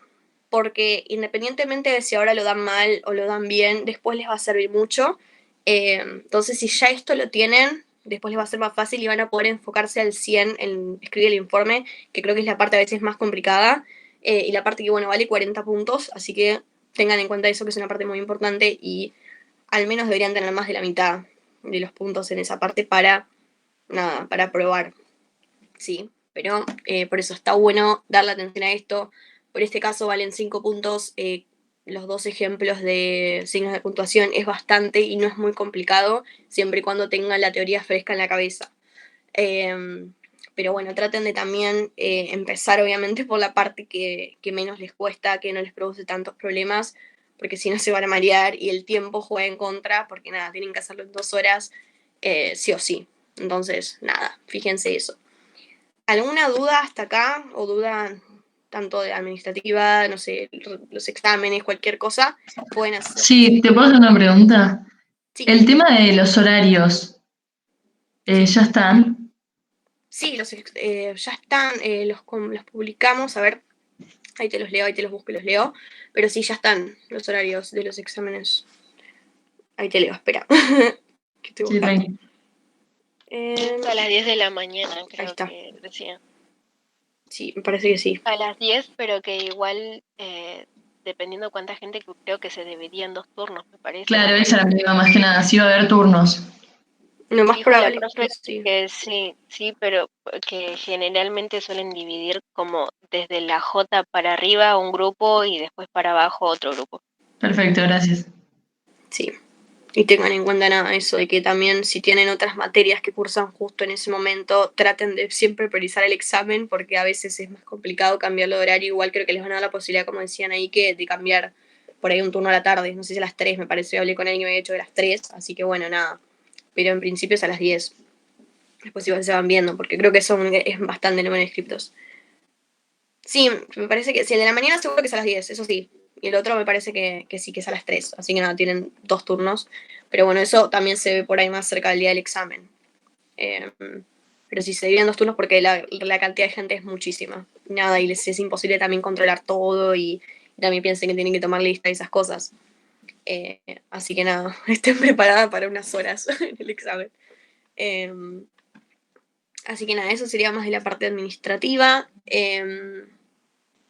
porque independientemente de si ahora lo dan mal o lo dan bien, después les va a servir mucho. Entonces, si ya esto lo tienen, después les va a ser más fácil y van a poder enfocarse al 100 en escribir el informe, que creo que es la parte a veces más complicada, y la parte que, bueno, vale 40 puntos, así que tengan en cuenta eso, que es una parte muy importante y al menos deberían tener más de la mitad de los puntos en esa parte para, nada, para probar, ¿sí? Pero por eso está bueno darle atención a esto. Por este caso valen 5 puntos, los 2 ejemplos de signos de puntuación es bastante y no es muy complicado, siempre y cuando tengan la teoría fresca en la cabeza. Pero bueno, traten de también empezar obviamente por la parte que menos les cuesta, que no les produce tantos problemas, porque si no se van a marear y el tiempo juega en contra, porque nada, tienen que hacerlo en 2 horas, sí o sí. Entonces, nada, fíjense eso. ¿Alguna duda hasta acá? ¿O duda tanto de administrativa, no sé, los exámenes, cualquier cosa? Pueden hacer. Sí, ¿te puedo hacer una pregunta? Sí, El tema de los horarios, ¿ya están? sí, ya están, los publicamos, a ver, ahí te los leo, ahí te los busco y los leo, pero sí, ya están los horarios de los exámenes. Ahí te leo, espera. Que estoy Sí, buscando. tranqui. A las 10 de la mañana, Ahí creo está. que decía. Sí, me parece que sí. A las 10, pero que igual, dependiendo cuánta gente, creo que se dividía en 2 turnos, me parece. Claro, esa era mi duda más que nada, si iba a haber turnos. Lo más Dijo la probable es profe que sí. que sí, pero que generalmente suelen dividir como desde la J para arriba un grupo y después para abajo otro grupo. Perfecto, gracias. Sí. Y tengan en cuenta nada eso, de que también si tienen otras materias que cursan justo en ese momento, traten de siempre priorizar el examen, porque a veces es más complicado cambiarlo de horario. Igual creo que les van a dar la posibilidad, como decían ahí, que de cambiar por ahí un turno a la tarde. No sé si a las 3, me parece, hablé con alguien que me había hecho de las 3, así que bueno, nada. pero en principio es a las 10. Después igual se van viendo, porque creo que es bastante número de inscriptos. Sí, me parece que, sí, el de la mañana seguro que es a las 10, eso sí. Y el otro me parece que sí, que es a las 3. Así que nada, tienen 2 turnos. Pero bueno, eso también se ve por ahí más cerca del día del examen. Pero sí, se dividen 2 turnos porque la cantidad de gente es muchísima. Nada, y les es imposible también controlar todo y también piensen que tienen que tomar lista y esas cosas. Así que nada, estén preparadas para unas horas en el examen. Así que nada, eso sería más de la parte administrativa.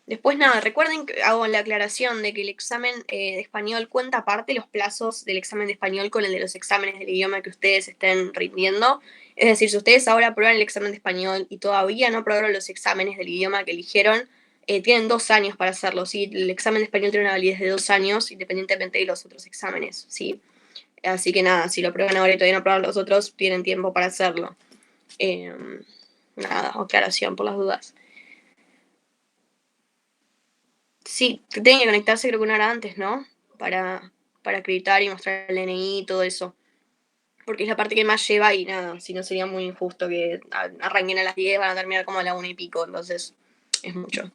Después nada, recuerden que hago la aclaración de que el examen de español cuenta aparte los plazos del examen de español con el de los exámenes del idioma que ustedes estén rindiendo. Es decir, si ustedes ahora aprueban el examen de español y todavía no aprobaron los exámenes del idioma que eligieron, tienen 2 años para hacerlo, ¿sí? El examen de español tiene una validez de 2 años, independientemente de los otros exámenes, ¿sí? Así que nada, si lo aprueban ahora y todavía no aprobaron los otros, tienen tiempo para hacerlo. Nada, aclaración por las dudas. Sí, tienen que conectarse creo que 1 hora antes, ¿no? Para acreditar y mostrar el DNI y todo eso. Porque es la parte que más lleva y nada, si no sería muy injusto que arranquen a las 10, van a terminar como a la 1 y pico, entonces es mucho.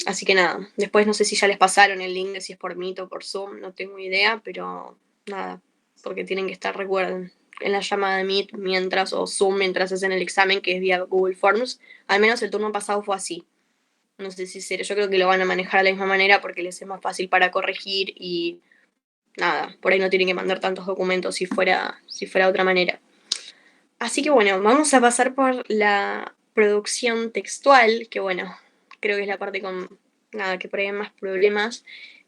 Así que nada, después no sé si ya les pasaron el link de si es por Meet o por Zoom, no tengo idea, pero nada, porque tienen que estar, recuerden, en la llamada de Meet mientras, o Zoom mientras hacen el examen, que es vía Google Forms. Al menos el turno pasado fue así. No sé si será, yo creo que lo van a manejar de la misma manera porque les es más fácil para corregir y nada, por ahí no tienen que mandar tantos documentos si fuera de otra manera. Así que bueno, vamos a pasar por la producción textual, que bueno, creo que es la parte con nada, que por ahí hay más problemas.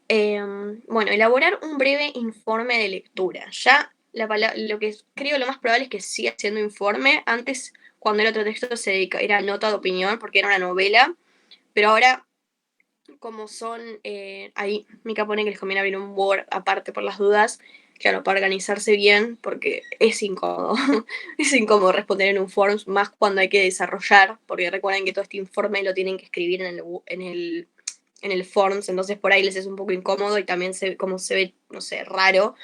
Bueno, elaborar un breve informe de lectura. Ya lo que creo lo más probable es que siga siendo informe. Antes, cuando era otro texto, era nota de opinión porque era una novela, pero ahora como son, ahí Mica pone que les conviene abrir un Word aparte por las dudas, claro, para organizarse bien, porque es incómodo. Es incómodo responder en un Forms, más cuando hay que desarrollar, porque recuerden que todo este informe lo tienen que escribir en el Forms, entonces por ahí les es un poco incómodo y también como se ve, no sé, raro.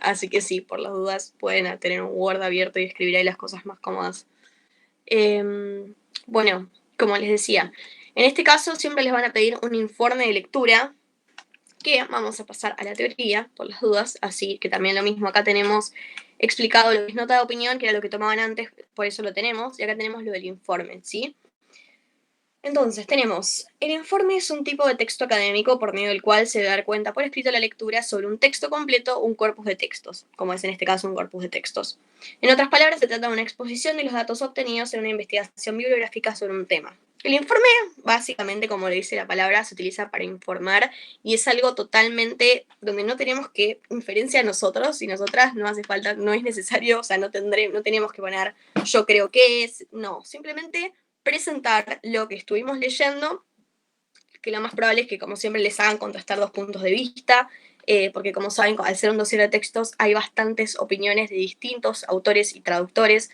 Así que sí, por las dudas pueden tener un Word abierto y escribir ahí las cosas más cómodas. Bueno, como les decía, en este caso siempre les van a pedir un informe de lectura, que vamos a pasar a la teoría, por las dudas, así que también lo mismo, acá tenemos explicado lo que es nota de opinión, que era lo que tomaban antes, por eso lo tenemos, y acá tenemos lo del informe, ¿sí? Entonces, tenemos, el informe es un tipo de texto académico por medio del cual se debe dar cuenta por escrito la lectura sobre un texto completo o un corpus de textos, como es en este caso un corpus de textos. En otras palabras, se trata de una exposición de los datos obtenidos en una investigación bibliográfica sobre un tema. El informe, básicamente, como le dice la palabra, se utiliza para informar y es algo totalmente donde no tenemos que inferencia a nosotros y nosotras, no hace falta, no es necesario, o sea, no tenemos que poner yo creo que es, no, simplemente presentar lo que estuvimos leyendo, que lo más probable es que, como siempre, les hagan contrastar 2 puntos de vista, porque como saben, al ser un dossier de textos hay bastantes opiniones de distintos autores y traductores,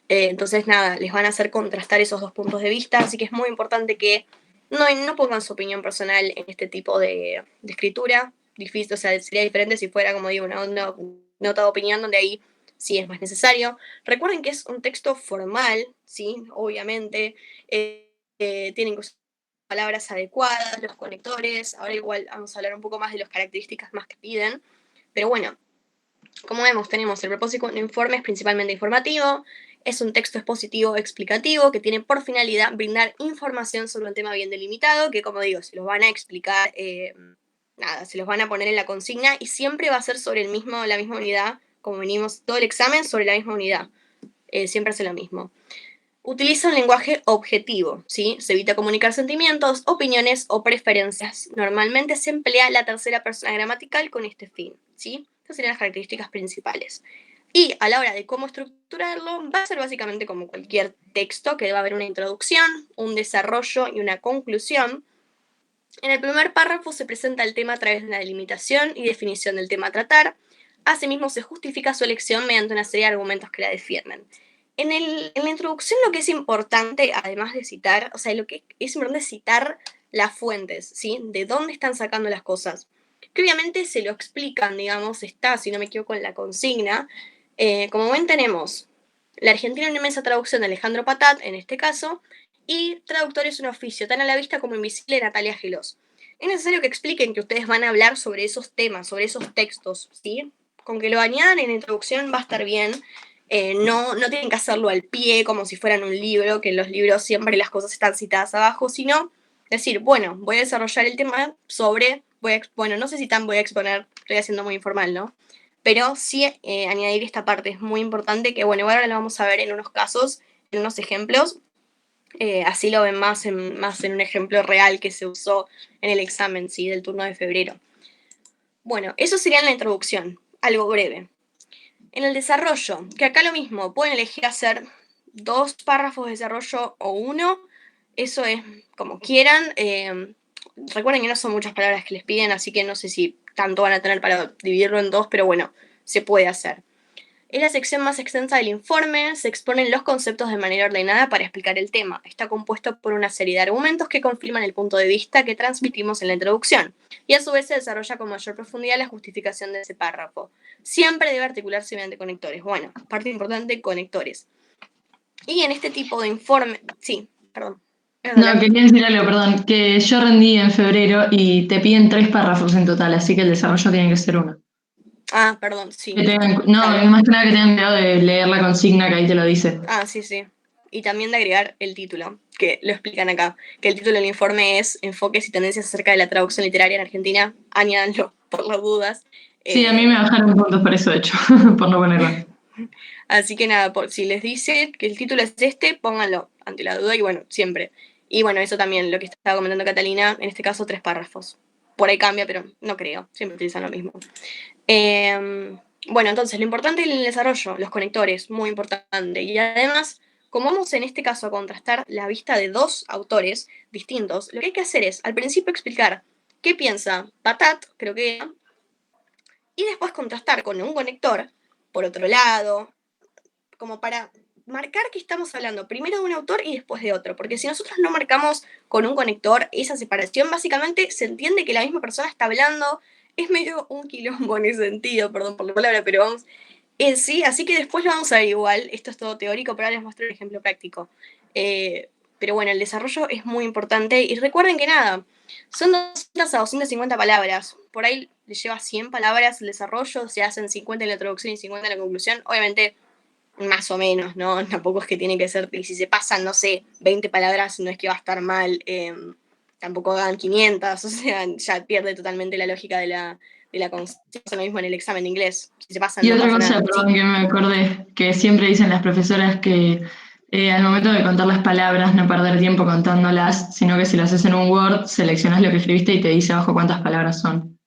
entonces nada, les van a hacer contrastar esos 2 puntos de vista, así que es muy importante que no pongan su opinión personal en este tipo de escritura, difícil, o sea, sería diferente si fuera, como digo, una nota de opinión donde ahí sí es más necesario. Recuerden que es un texto formal, ¿sí? Obviamente, tienen que usar palabras adecuadas, los conectores, ahora igual vamos a hablar un poco más de las características más que piden, pero bueno, como vemos, tenemos el propósito de informe es principalmente informativo, es un texto expositivo explicativo que tiene por finalidad brindar información sobre un tema bien delimitado, que como digo, se los van a explicar, nada, se los van a poner en la consigna y siempre va a ser sobre la misma unidad, como venimos todo el examen, sobre la misma unidad. Siempre hace lo mismo. Utiliza un lenguaje objetivo, ¿sí? Se evita comunicar sentimientos, opiniones o preferencias. Normalmente se emplea la tercera persona gramatical con este fin, ¿sí? Estas serían las características principales. Y a la hora de cómo estructurarlo, va a ser básicamente como cualquier texto, que va a haber una introducción, un desarrollo y una conclusión. En el primer párrafo se presenta el tema a través de una delimitación y definición del tema a tratar. Asimismo, se justifica su elección mediante una serie de argumentos que la defienden. En la introducción lo que es importante, además de citar, o sea, lo que es importante es citar las fuentes, ¿sí? De dónde están sacando las cosas. que obviamente se lo explican, digamos, está, si no me equivoco, en la consigna. Como ven, tenemos la Argentina en inmensa traducción de Alejandro Patat, en este caso, y traductores un oficio, tan a la vista como invisible, de Natalia Gelos. Es necesario que expliquen que ustedes van a hablar sobre esos temas, sobre esos textos, ¿sí? Con que lo añadan en la introducción va a estar bien. No tienen que hacerlo al pie como si fueran un libro, que en los libros siempre las cosas están citadas abajo, sino decir, bueno, voy a desarrollar el tema sobre, bueno, no sé si tan voy a exponer, estoy haciendo muy informal, ¿no? Pero sí añadir esta parte es muy importante, que bueno, ahora lo vamos a ver en unos casos, en unos ejemplos, así lo ven más en un ejemplo real que se usó en el examen, ¿sí? Del turno de febrero. Bueno, eso sería en la introducción, algo breve. En el desarrollo, que acá lo mismo, pueden elegir hacer 2 párrafos de desarrollo o 1, eso es como quieran. Recuerden que no son muchas palabras que les piden, así que no sé si tanto van a tener para dividirlo en 2, pero bueno, se puede hacer. Es la sección más extensa del informe, se exponen los conceptos de manera ordenada para explicar el tema. Está compuesto por una serie de argumentos que confirman el punto de vista que transmitimos en la introducción, y a su vez se desarrolla con mayor profundidad la justificación de ese párrafo. Siempre debe articularse mediante conectores. Bueno, parte importante, conectores. Y en este tipo de informe... Sí, perdón. No, quería decir algo, perdón, que yo rendí en febrero y te piden 3 párrafos en total, así que el desarrollo tiene que ser 1. Ah, perdón, sí. No, Claro. más que nada que tengan cuidado de leer la consigna que ahí te lo dice. Ah, sí, sí. Y también de agregar el título, que lo explican acá, que el título del informe es Enfoques y tendencias acerca de la traducción literaria en Argentina. Añádanlo por las dudas. Sí, a mí me bajaron puntos por eso, de hecho, por no ponerlo. Así que nada, si les dice que el título es este, pónganlo ante la duda y bueno, siempre. Y bueno, eso también, lo que estaba comentando Catalina, en este caso 3 párrafos. Por ahí cambia, pero no creo, siempre utilizan lo mismo. Bueno, entonces, lo importante es el desarrollo, los conectores, muy importante. Y además, como vamos en este caso a contrastar la vista de 2 autores distintos, lo que hay que hacer es, al principio, explicar qué piensa Patat, creo que era, y después contrastar con un conector, por otro lado, como para marcar que estamos hablando primero de un autor y después de otro, porque si nosotros no marcamos con un conector esa separación, básicamente se entiende que la misma persona está hablando, es medio un quilombo en ese sentido, perdón por la palabra, pero vamos, sí, así que después lo vamos a ver igual, esto es todo teórico, pero ahora les muestro un ejemplo práctico. Pero bueno, el desarrollo es muy importante y recuerden que nada, son 200 a 250 palabras, por ahí les lleva 100 palabras el desarrollo, se hacen 50 en la introducción y 50 en la conclusión, obviamente más o menos, ¿no? Tampoco es que tiene que ser, y si se pasan, no sé, 20 palabras, no es que va a estar mal, tampoco hagan 500, o sea, ya pierde totalmente la lógica de la constancia, lo mismo en el examen de inglés, si se pasan Y no otra pasa cosa, nada. perdón, Sí. que me acordé, que siempre dicen las profesoras que al momento de contar las palabras no perder tiempo contándolas, sino que si las haces en un Word, seleccionas lo que escribiste y te dice abajo cuántas palabras son.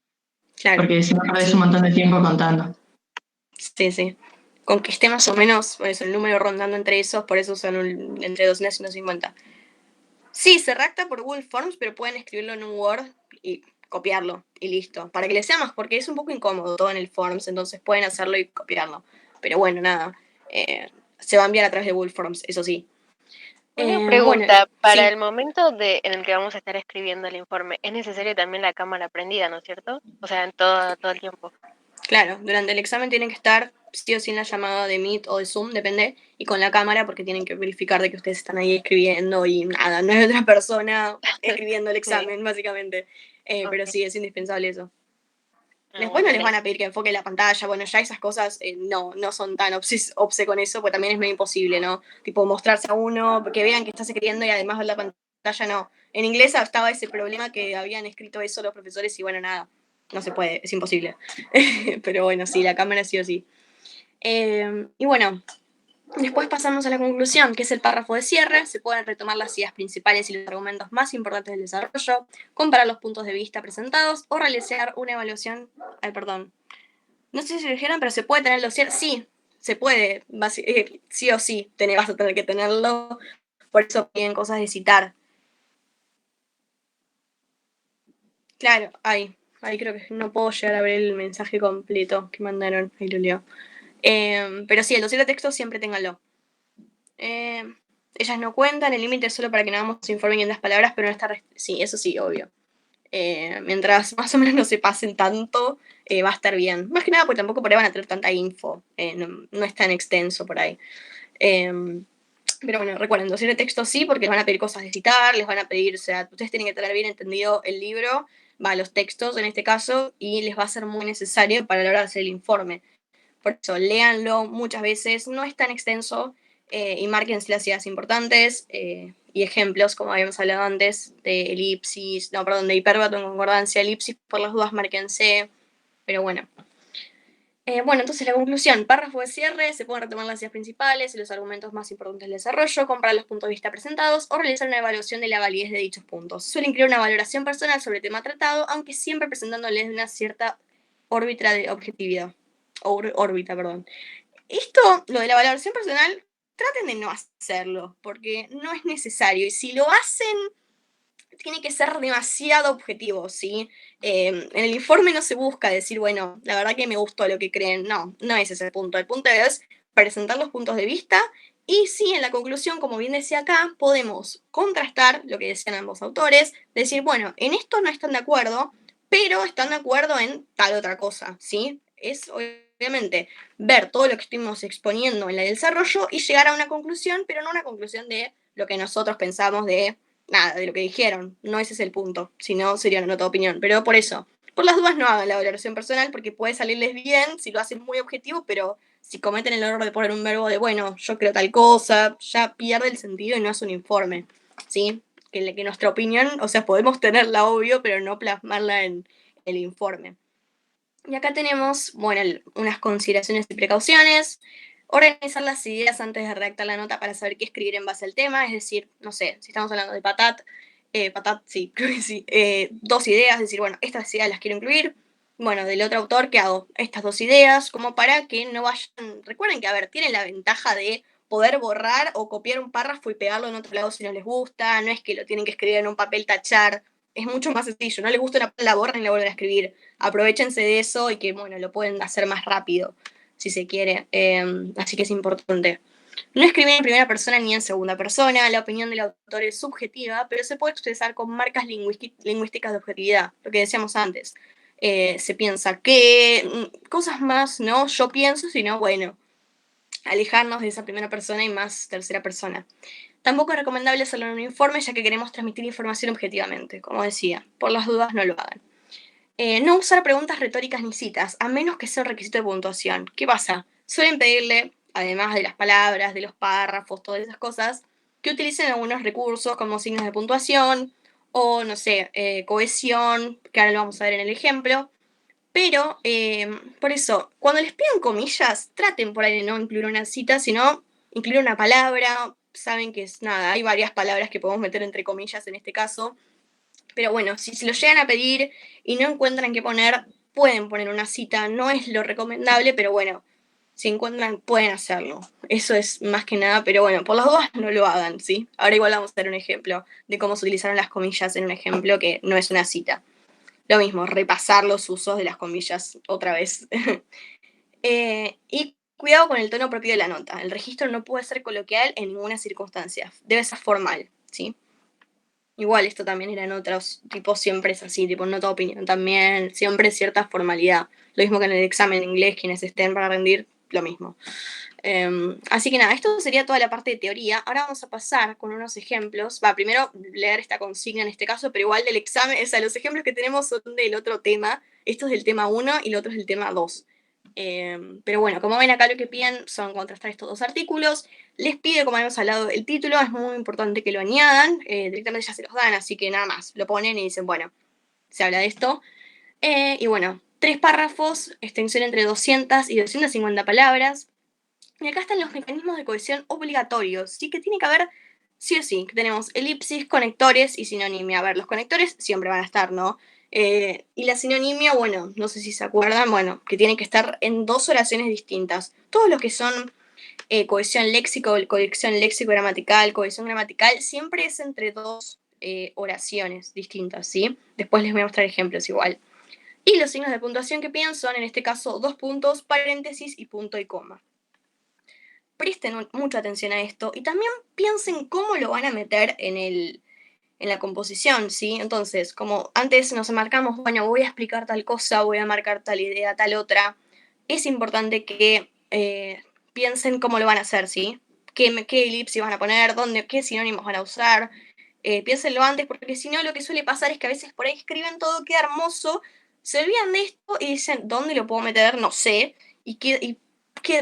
Claro. Porque si no perdés Sí. un montón de tiempo contando. Sí, sí. Con que esté más o menos el número rondando entre esos, por eso son entre 200 y 150. Sí, se redacta por Google Forms, pero pueden escribirlo en un Word y copiarlo y listo. Para que les sea más, porque es un poco incómodo todo en el Forms, entonces pueden hacerlo y copiarlo. Pero bueno, nada. Se va a enviar a través de Google Forms, eso sí. Una pregunta, para sí. el momento en el que vamos a estar escribiendo el informe, ¿es necesario también la cámara prendida, ¿no es cierto? O sea, en todo el tiempo. Claro, durante el examen tienen que estar sí o sí en la llamada de Meet o de Zoom, depende, y con la cámara porque tienen que verificar de que ustedes están ahí escribiendo y nada, no es otra persona escribiendo el examen, básicamente. Pero sí, es indispensable eso. Después no les van a pedir que enfoque la pantalla, bueno, ya esas cosas no son tan obse con eso, porque también es medio imposible, ¿no? Tipo, mostrarse a uno, que vean que estás escribiendo y además ver la pantalla, no. En inglés estaba ese problema que habían escrito eso los profesores y bueno, nada, no se puede, es imposible. Pero bueno, sí, la cámara sí o sí. Y bueno, después pasamos a la conclusión, que es el párrafo de cierre. Se pueden retomar las ideas principales y los argumentos más importantes del desarrollo, comparar los puntos de vista presentados o realizar una evaluación. Ay, perdón. No sé si lo dijeron, pero se puede tenerlo. Sí, se puede. Sí o sí, vas a tener que tenerlo. Por eso piden cosas de citar. Claro, ahí creo que no puedo llegar a ver el mensaje completo que mandaron. Ahí lo leo. Pero sí, el dossier de texto siempre ténganlo. Ellas no cuentan, el límite es solo para que no hagamos informe en las palabras, pero no está... Sí, eso sí, obvio. Mientras más o menos no se pasen tanto, va a estar bien. Más que nada porque tampoco por ahí van a tener tanta info, no es tan extenso por ahí. Pero bueno, recuerden, dossier de texto sí, porque les van a pedir cosas de citar, les van a pedir, o sea, ustedes tienen que tener bien entendido el libro, los textos en este caso, y les va a ser muy necesario para la hora de hacer el informe. Por eso, léanlo muchas veces, no es tan extenso, y márquense las ideas importantes, y ejemplos, como habíamos hablado antes, de elipsis, no, perdón, de hiperbato en concordancia, elipsis, por las dudas márquense, pero bueno. Bueno, entonces la conclusión, párrafo de cierre, se pueden retomar las ideas principales y los argumentos más importantes del desarrollo, comparar los puntos de vista presentados o realizar una evaluación de la validez de dichos puntos. Suelen incluir una valoración personal sobre el tema tratado, aunque siempre presentándoles una cierta órbita de objetividad. Órbita, perdón. Esto, lo de la valoración personal, traten de no hacerlo, porque no es necesario. Y si lo hacen, tiene que ser demasiado objetivo, ¿sí? En el informe no se busca decir, bueno, la verdad que me gustó lo que creen. No, no es ese el punto. El punto es presentar los puntos de vista y sí, en la conclusión, como bien decía acá, podemos contrastar lo que decían ambos autores, decir, bueno, en esto no están de acuerdo, pero están de acuerdo en tal otra cosa, ¿sí? Es obviamente ver todo lo que estuvimos exponiendo en el desarrollo y llegar a una conclusión, pero no una conclusión de lo que nosotros pensamos de nada, de lo que dijeron. No ese es el punto, si no sería una nota de opinión. Pero por eso, por las dudas no hagan la valoración personal porque puede salirles bien si lo hacen muy objetivo, pero si cometen el error de poner un verbo de, bueno, yo creo tal cosa, ya pierde el sentido y no es un informe, ¿sí? Que nuestra opinión, o sea, podemos tenerla obvio, pero no plasmarla en el informe. Y acá tenemos, bueno, unas consideraciones y precauciones. Organizar las ideas antes de redactar la nota para saber qué escribir en base al tema, es decir, no sé, si estamos hablando de Patat, sí, creo que sí, 2 ideas, es decir, bueno, estas ideas las quiero incluir, bueno, del otro autor, ¿qué hago? Estas 2 ideas, como para que no vayan, recuerden que, a ver, tienen la ventaja de poder borrar o copiar un párrafo y pegarlo en otro lado si no les gusta, no es que lo tienen que escribir en un papel, tachar, es mucho más sencillo, no les gusta una la borran y la vuelven a escribir, aprovechense de eso y que, bueno, lo pueden hacer más rápido si se quiere. Así que es importante. No escribir en primera persona ni en segunda persona, la opinión del autor es subjetiva, pero se puede expresar con marcas lingüísticas de objetividad, lo que decíamos antes. Se piensa que, cosas más, no yo pienso, sino bueno, alejarnos de esa primera persona y más tercera persona. Tampoco es recomendable hacerlo en un informe, ya que queremos transmitir información objetivamente, como decía, por las dudas no lo hagan. No usar preguntas retóricas ni citas, a menos que sea un requisito de puntuación. ¿Qué pasa? Suelen pedirle, además de las palabras, de los párrafos, todas esas cosas, que utilicen algunos recursos como signos de puntuación o, no sé, cohesión, que ahora lo vamos a ver en el ejemplo. Pero, por eso, cuando les pidan comillas, traten por ahí de no incluir una cita, sino incluir una palabra. Saben que es nada, hay varias palabras que podemos meter entre comillas en este caso. Pero bueno, si se lo llegan a pedir y no encuentran qué poner, pueden poner una cita. No es lo recomendable, pero bueno, si encuentran, pueden hacerlo. Eso es más que nada, pero bueno, por las dudas no lo hagan, ¿sí? Ahora igual vamos a dar un ejemplo de cómo se utilizaron las comillas en un ejemplo que no es una cita. Lo mismo, repasar los usos de las comillas otra vez. Y cuidado con el tono propio de la nota. El registro no puede ser coloquial en ninguna circunstancia. Debe ser formal, ¿sí? Igual esto también era en otros tipos, siempre es así, tipo nota de opinión también, siempre cierta formalidad. Lo mismo que en el examen de inglés, quienes estén para rendir, lo mismo. Así que nada, esto sería toda la parte de teoría. Ahora vamos a pasar con unos ejemplos. Primero leer esta consigna en este caso, pero igual del examen, o sea, los ejemplos que tenemos son del otro tema. Esto es del tema 1 y el otro es del tema 2. Pero bueno, como ven acá lo que piden son contrastar estos 2 artículos. Les pide, como habíamos hablado, el título, es muy importante que lo añadan, directamente ya se los dan, así que nada más, lo ponen y dicen, bueno, se habla de esto. Y bueno, 3 párrafos, extensión entre 200 y 250 palabras. Y acá están los mecanismos de cohesión obligatorios, ¿sí? Que tiene que haber, sí o sí, que tenemos elipsis, conectores y sinonimia. A ver, los conectores siempre van a estar, ¿no? Y la sinonimia, bueno, no sé si se acuerdan, bueno, que tiene que estar en 2 oraciones distintas. Todos los que son cohesión léxico-gramatical, cohesión gramatical, siempre es entre 2 oraciones distintas, ¿sí? Después les voy a mostrar ejemplos igual. Y los signos de puntuación que piden son, en este caso, 2 puntos, paréntesis y punto y coma. Presten mucha atención a esto y también piensen cómo lo van a meter en el en la composición, ¿sí? Entonces, como antes nos marcamos, bueno, voy a explicar tal cosa, voy a marcar tal idea, tal otra, es importante que piensen cómo lo van a hacer, ¿sí? ¿Qué elipsis van a poner? ¿Qué sinónimos van a usar? Piénsenlo antes, porque si no, lo que suele pasar es que a veces por ahí escriben todo, queda hermoso, se olvidan de esto y dicen, ¿dónde lo puedo meter? No sé. Y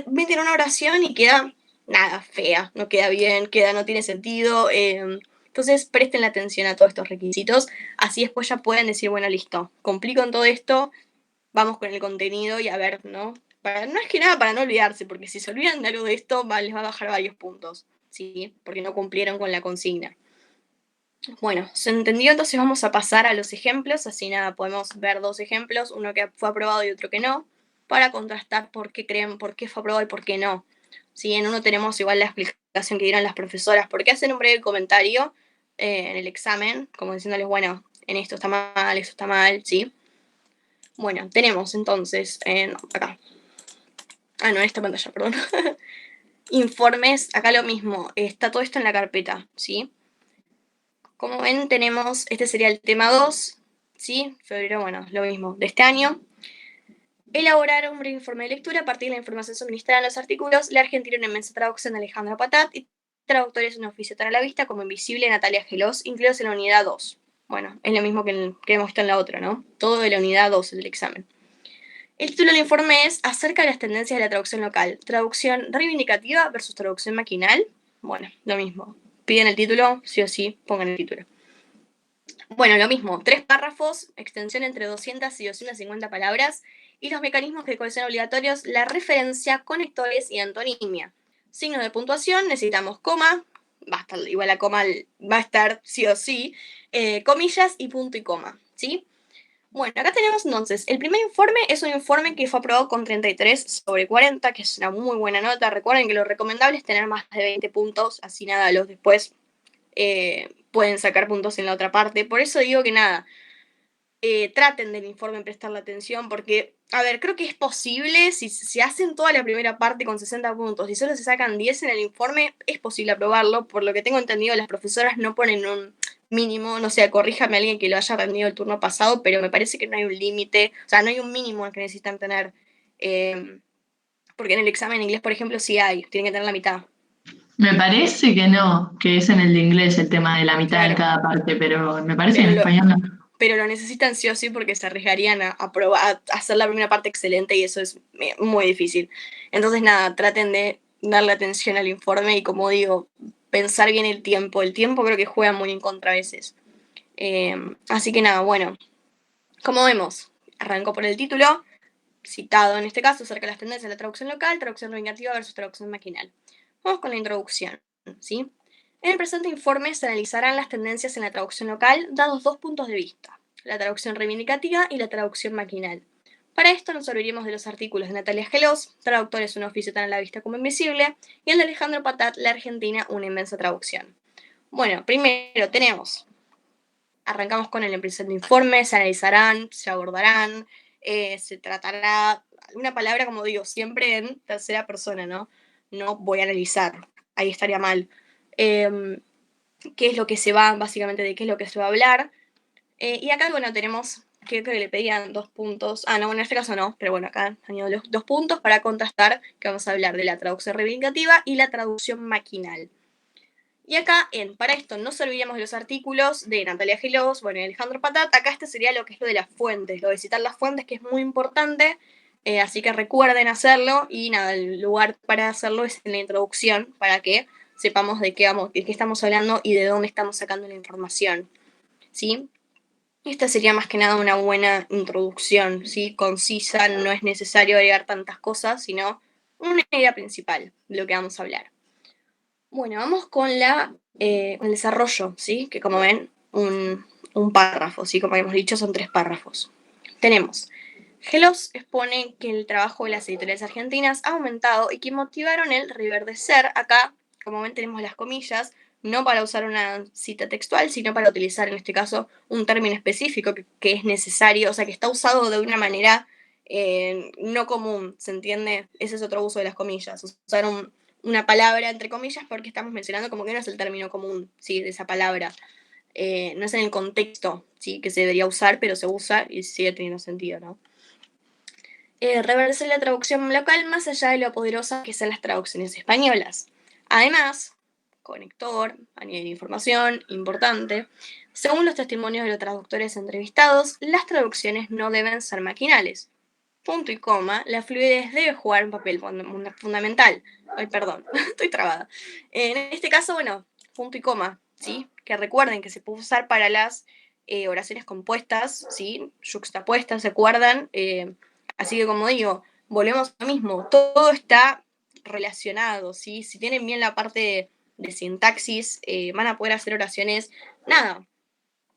meten una oración y queda nada, fea, no queda bien, no tiene sentido. Entonces presten la atención a todos estos requisitos, así después ya pueden decir, bueno, listo, cumplí con todo esto, vamos con el contenido y a ver, ¿no? No es que nada para no olvidarse, porque si se olvidan de algo de esto, les va a bajar varios puntos, ¿sí? Porque no cumplieron con la consigna. Bueno, se entendió, entonces vamos a pasar a los ejemplos, así nada, podemos ver dos ejemplos, uno que fue aprobado y otro que no, para contrastar por qué fue aprobado y por qué no. ¿Sí? En uno tenemos igual la explicación que dieron las profesoras, porque hacen un breve comentario en el examen, como diciéndoles, bueno, en esto está mal, ¿sí? Bueno, tenemos entonces, acá. No, en esta pantalla, perdón. Informes, acá lo mismo, está todo esto en la carpeta, ¿sí? Como ven, tenemos, este sería el tema 2, ¿sí? Febrero, bueno, lo mismo, de este año. Elaborar un breve informe de lectura a partir de la información suministrada en los artículos. La Argentina, una inmensa traducción de Alejandra Patat y traductores un oficio tan a la vista como invisible Natalia Gelos, incluidos en la unidad 2. Bueno, es lo mismo que hemos visto en la otra, ¿no? Todo de la unidad 2 del examen. El título del informe es Acerca de las tendencias de la traducción local. Traducción reivindicativa versus traducción maquinal. Bueno, lo mismo. Piden el título, sí o sí, pongan el título. Bueno, lo mismo, 3 párrafos, extensión entre 200 y 250 palabras, y los mecanismos de corrección obligatorios, la referencia, conectores y antonimia. Signos de puntuación, necesitamos coma, va a estar igual a coma, va a estar sí o sí, comillas y punto y coma, ¿sí? Bueno, acá tenemos entonces, el primer informe es un informe que fue aprobado con 33 sobre 40, que es una muy buena nota. Recuerden que lo recomendable es tener más de 20 puntos, así nada, los después pueden sacar puntos en la otra parte. Por eso digo que nada, traten del informe prestarle atención, porque, a ver, creo que es posible, si hacen toda la primera parte con 60 puntos y solo se sacan 10 en el informe, es posible aprobarlo. Por lo que tengo entendido, las profesoras no ponen un mínimo, no sé, corríjame a alguien que lo haya rendido el turno pasado, pero me parece que no hay un límite, o sea, no hay un mínimo que necesitan tener, porque en el examen en inglés, por ejemplo, sí hay, tienen que tener la mitad. Me parece que no, que es en el de inglés el tema de la mitad Claro. en cada parte, pero me parece Pero que en español no. pero lo necesitan sí o sí porque se arriesgarían a hacer la primera parte excelente y eso es muy difícil. Entonces, nada, traten de darle atención al informe y, como digo, pensar bien el tiempo. El tiempo creo que juega muy en contra a veces. Así que nada, bueno, como vemos, arrancó por el título, citado en este caso, acerca de las tendencias de la traducción local, traducción reivindicativa versus traducción maquinal. Vamos con la introducción, ¿sí? En el presente informe se analizarán las tendencias en la traducción local, dados 2 puntos de vista, la traducción reivindicativa y la traducción maquinal. Para esto nos serviremos de los artículos de Natalia Gelos, Traductores, un oficio tan a la vista como invisible, y el de Alejandro Patat, La Argentina, una inmensa traducción. Bueno, primero arrancamos con el presente informe, se analizarán, se abordarán, se tratará, una palabra, como digo, siempre en tercera persona, ¿no? No voy a analizar, ahí estaría mal. Qué es lo que se va, básicamente, de qué es lo que se va a hablar. Y acá, bueno, tenemos que le pedían 2 puntos. No, bueno, en este caso no, pero bueno, acá añado los 2 puntos para contrastar que vamos a hablar de la traducción reivindicativa y la traducción maquinal. Y acá, para esto, no serviríamos de los artículos de Natalia Gelos, bueno, y Alejandro Patat. Acá sería lo que es lo de las fuentes, lo de citar las fuentes, que es muy importante. Así que recuerden hacerlo. Y nada, el lugar para hacerlo es en la introducción, para que sepamos de qué estamos hablando y de dónde estamos sacando la información, ¿sí? Esta sería más que nada una buena introducción, ¿sí? Concisa, no es necesario agregar tantas cosas, sino una idea principal de lo que vamos a hablar. Bueno, vamos con el desarrollo, ¿sí? Que como ven, un párrafo, ¿sí? Como hemos dicho, son 3 párrafos. Tenemos, Gelos expone que el trabajo de las editoriales argentinas ha aumentado y que motivaron el reverdecer. Acá, como ven, tenemos las comillas, no para usar una cita textual, sino para utilizar en este caso un término específico que es necesario, o sea, que está usado de una manera no común, ¿se entiende? Ese es otro uso de las comillas, usar una palabra entre comillas porque estamos mencionando como que no es el término común, ¿sí? De esa palabra. no es en el contexto, ¿sí? Que se debería usar, pero se usa y sigue teniendo sentido, ¿no? Reverse la traducción local más allá de lo poderosas que sean las traducciones españolas. Además, conector, a nivel de información, importante, según los testimonios de los traductores entrevistados, las traducciones no deben ser maquinales. Punto y coma, la fluidez debe jugar un papel fundamental. Ay, perdón, estoy trabada. En este caso, bueno, punto y coma, ¿sí? Que recuerden que se puede usar para las oraciones compuestas, ¿sí? Yuxtapuestas, ¿se acuerdan? Así que, como digo, volvemos a lo mismo, todo está relacionado, ¿sí? Si tienen bien la parte de sintaxis, van a poder hacer oraciones, nada,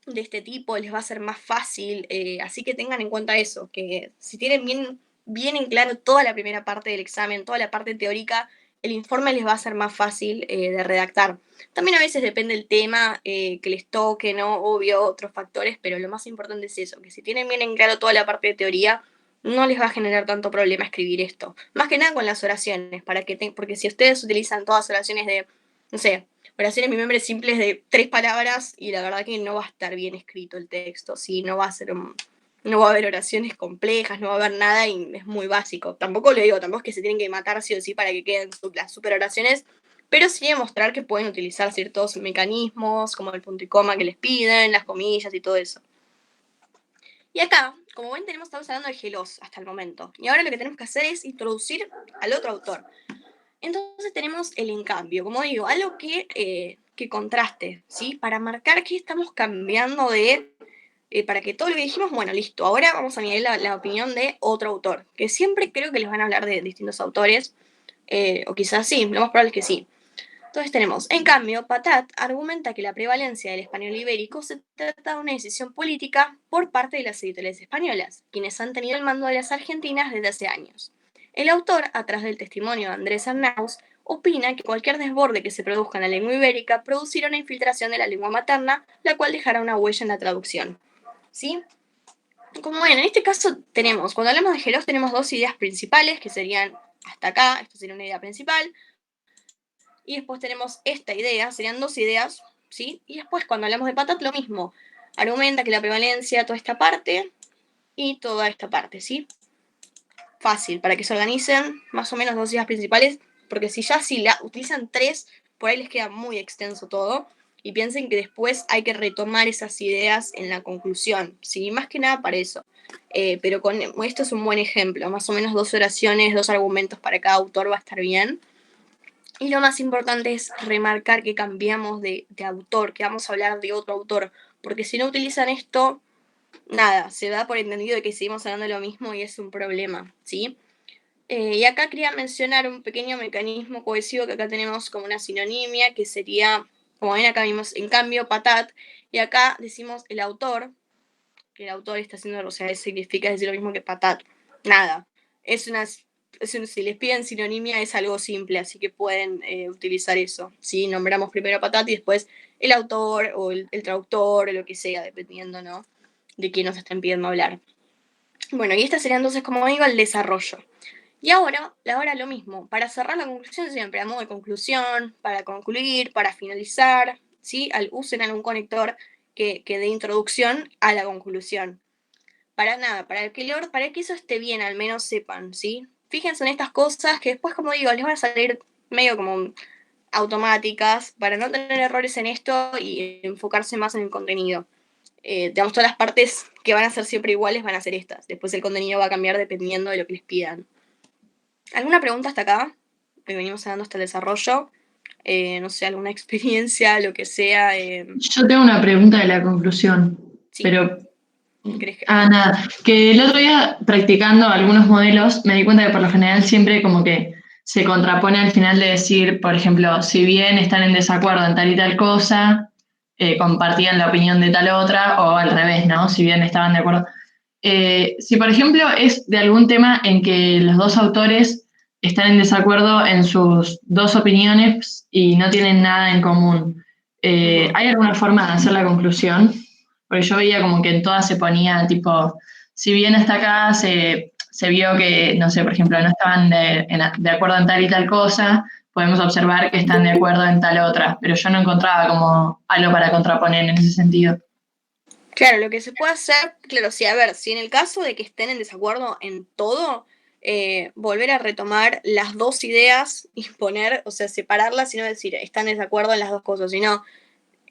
de este tipo, les va a ser más fácil, así que tengan en cuenta eso, que si tienen bien en claro toda la primera parte del examen, toda la parte teórica, el informe les va a ser más fácil de redactar. También a veces depende del tema que les toque, ¿no? Obvio, otros factores, pero lo más importante es eso, que si tienen bien en claro toda la parte de teoría, no les va a generar tanto problema escribir esto. Más que nada con las oraciones, porque si ustedes utilizan todas oraciones de, no sé, oraciones mi membres simples de 3 palabras y la verdad que no va a estar bien escrito el texto, ¿sí? No va a haber oraciones complejas, no va a haber nada y es muy básico. Tampoco es que se tienen que matar sí o sí para que queden las super oraciones, pero sí demostrar que pueden utilizar ciertos mecanismos como el punto y coma que les piden, las comillas y todo eso. Y acá, como ven, estamos hablando de Gelos hasta el momento. Y ahora lo que tenemos que hacer es introducir al otro autor. Entonces tenemos el en cambio, como digo, algo que contraste, ¿sí? Para marcar que estamos cambiando para que todo lo que dijimos, bueno, listo, ahora vamos a mirar la opinión de otro autor, que siempre creo que les van a hablar de distintos autores, o quizás sí, lo más probable es que sí. Entonces tenemos, en cambio, Patat argumenta que la prevalencia del español ibérico se trata de una decisión política por parte de las editoriales españolas, quienes han tenido el mando de las argentinas desde hace años. El autor, atrás del testimonio de Andrés Arnauz, opina que cualquier desborde que se produzca en la lengua ibérica producirá una infiltración de la lengua materna, la cual dejará una huella en la traducción. ¿Sí? Como ven, en este caso tenemos, cuando hablamos de Gelos, tenemos dos ideas principales, que serían hasta acá, esto sería una idea principal, y después tenemos esta idea, serían dos ideas, ¿sí? Y después cuando hablamos de Patat, lo mismo, argumenta que la prevalencia, toda esta parte, y toda esta parte, ¿sí? Fácil, para que se organicen más o menos dos ideas principales, porque si la utilizan tres, por ahí les queda muy extenso todo, y piensen que después hay que retomar esas ideas en la conclusión, ¿sí? Más que nada para eso. Pero esto es un buen ejemplo, más o menos dos oraciones, dos argumentos para cada autor va a estar bien. Y lo más importante es remarcar que cambiamos de autor, que vamos a hablar de otro autor, porque si no utilizan esto, nada, se da por entendido de que seguimos hablando de lo mismo y es un problema, ¿sí? Y acá quería mencionar un pequeño mecanismo cohesivo que acá tenemos como una sinonimia, que sería, como ven acá vimos, en cambio, Patat, y acá decimos el autor, que el autor está haciendo, o sea, significa decir lo mismo que Patat. Nada, si les piden sinonimia es algo simple, así que pueden utilizar eso. ¿Sí? Nombramos primero a Patat y después el autor o el traductor o lo que sea, dependiendo, ¿no? De quién nos estén pidiendo hablar. Bueno, y esta sería entonces, como digo, el desarrollo. Y ahora lo mismo, para cerrar la conclusión siempre, a modo de conclusión, para concluir, para finalizar, ¿sí? Usen algún conector que dé introducción a la conclusión. Para nada, para que eso esté bien, al menos sepan, ¿sí? Fíjense en estas cosas que después, como digo, les van a salir medio como automáticas para no tener errores en esto y enfocarse más en el contenido. Digamos, todas las partes que van a ser siempre iguales van a ser estas. Después el contenido va a cambiar dependiendo de lo que les pidan. ¿Alguna pregunta hasta acá? Venimos hablando hasta el desarrollo. No sé, alguna experiencia, lo que sea. Yo tengo una pregunta de la conclusión, Sí. pero... ¿Crees que? nada, que el otro día practicando algunos modelos me di cuenta que por lo general siempre como que se contrapone al final de decir, por ejemplo, si bien están en desacuerdo en tal y tal cosa, compartían la opinión de tal otra, o al revés, ¿no? Si bien estaban de acuerdo. Si, por ejemplo, es de algún tema en que los dos autores están en desacuerdo en sus dos opiniones y no tienen nada en común, ¿hay alguna forma de hacer la conclusión? Porque yo veía como que en todas se ponía, tipo, si bien hasta acá se vio que, no sé, por ejemplo, no estaban de acuerdo en tal y tal cosa, podemos observar que están de acuerdo en tal otra, pero yo no encontraba como algo para contraponer en ese sentido. Claro, lo que se puede hacer, claro, sí, a ver, si en el caso de que estén en desacuerdo en todo, volver a retomar las dos ideas y poner, o sea, separarlas y no decir, están en desacuerdo en las dos cosas, sino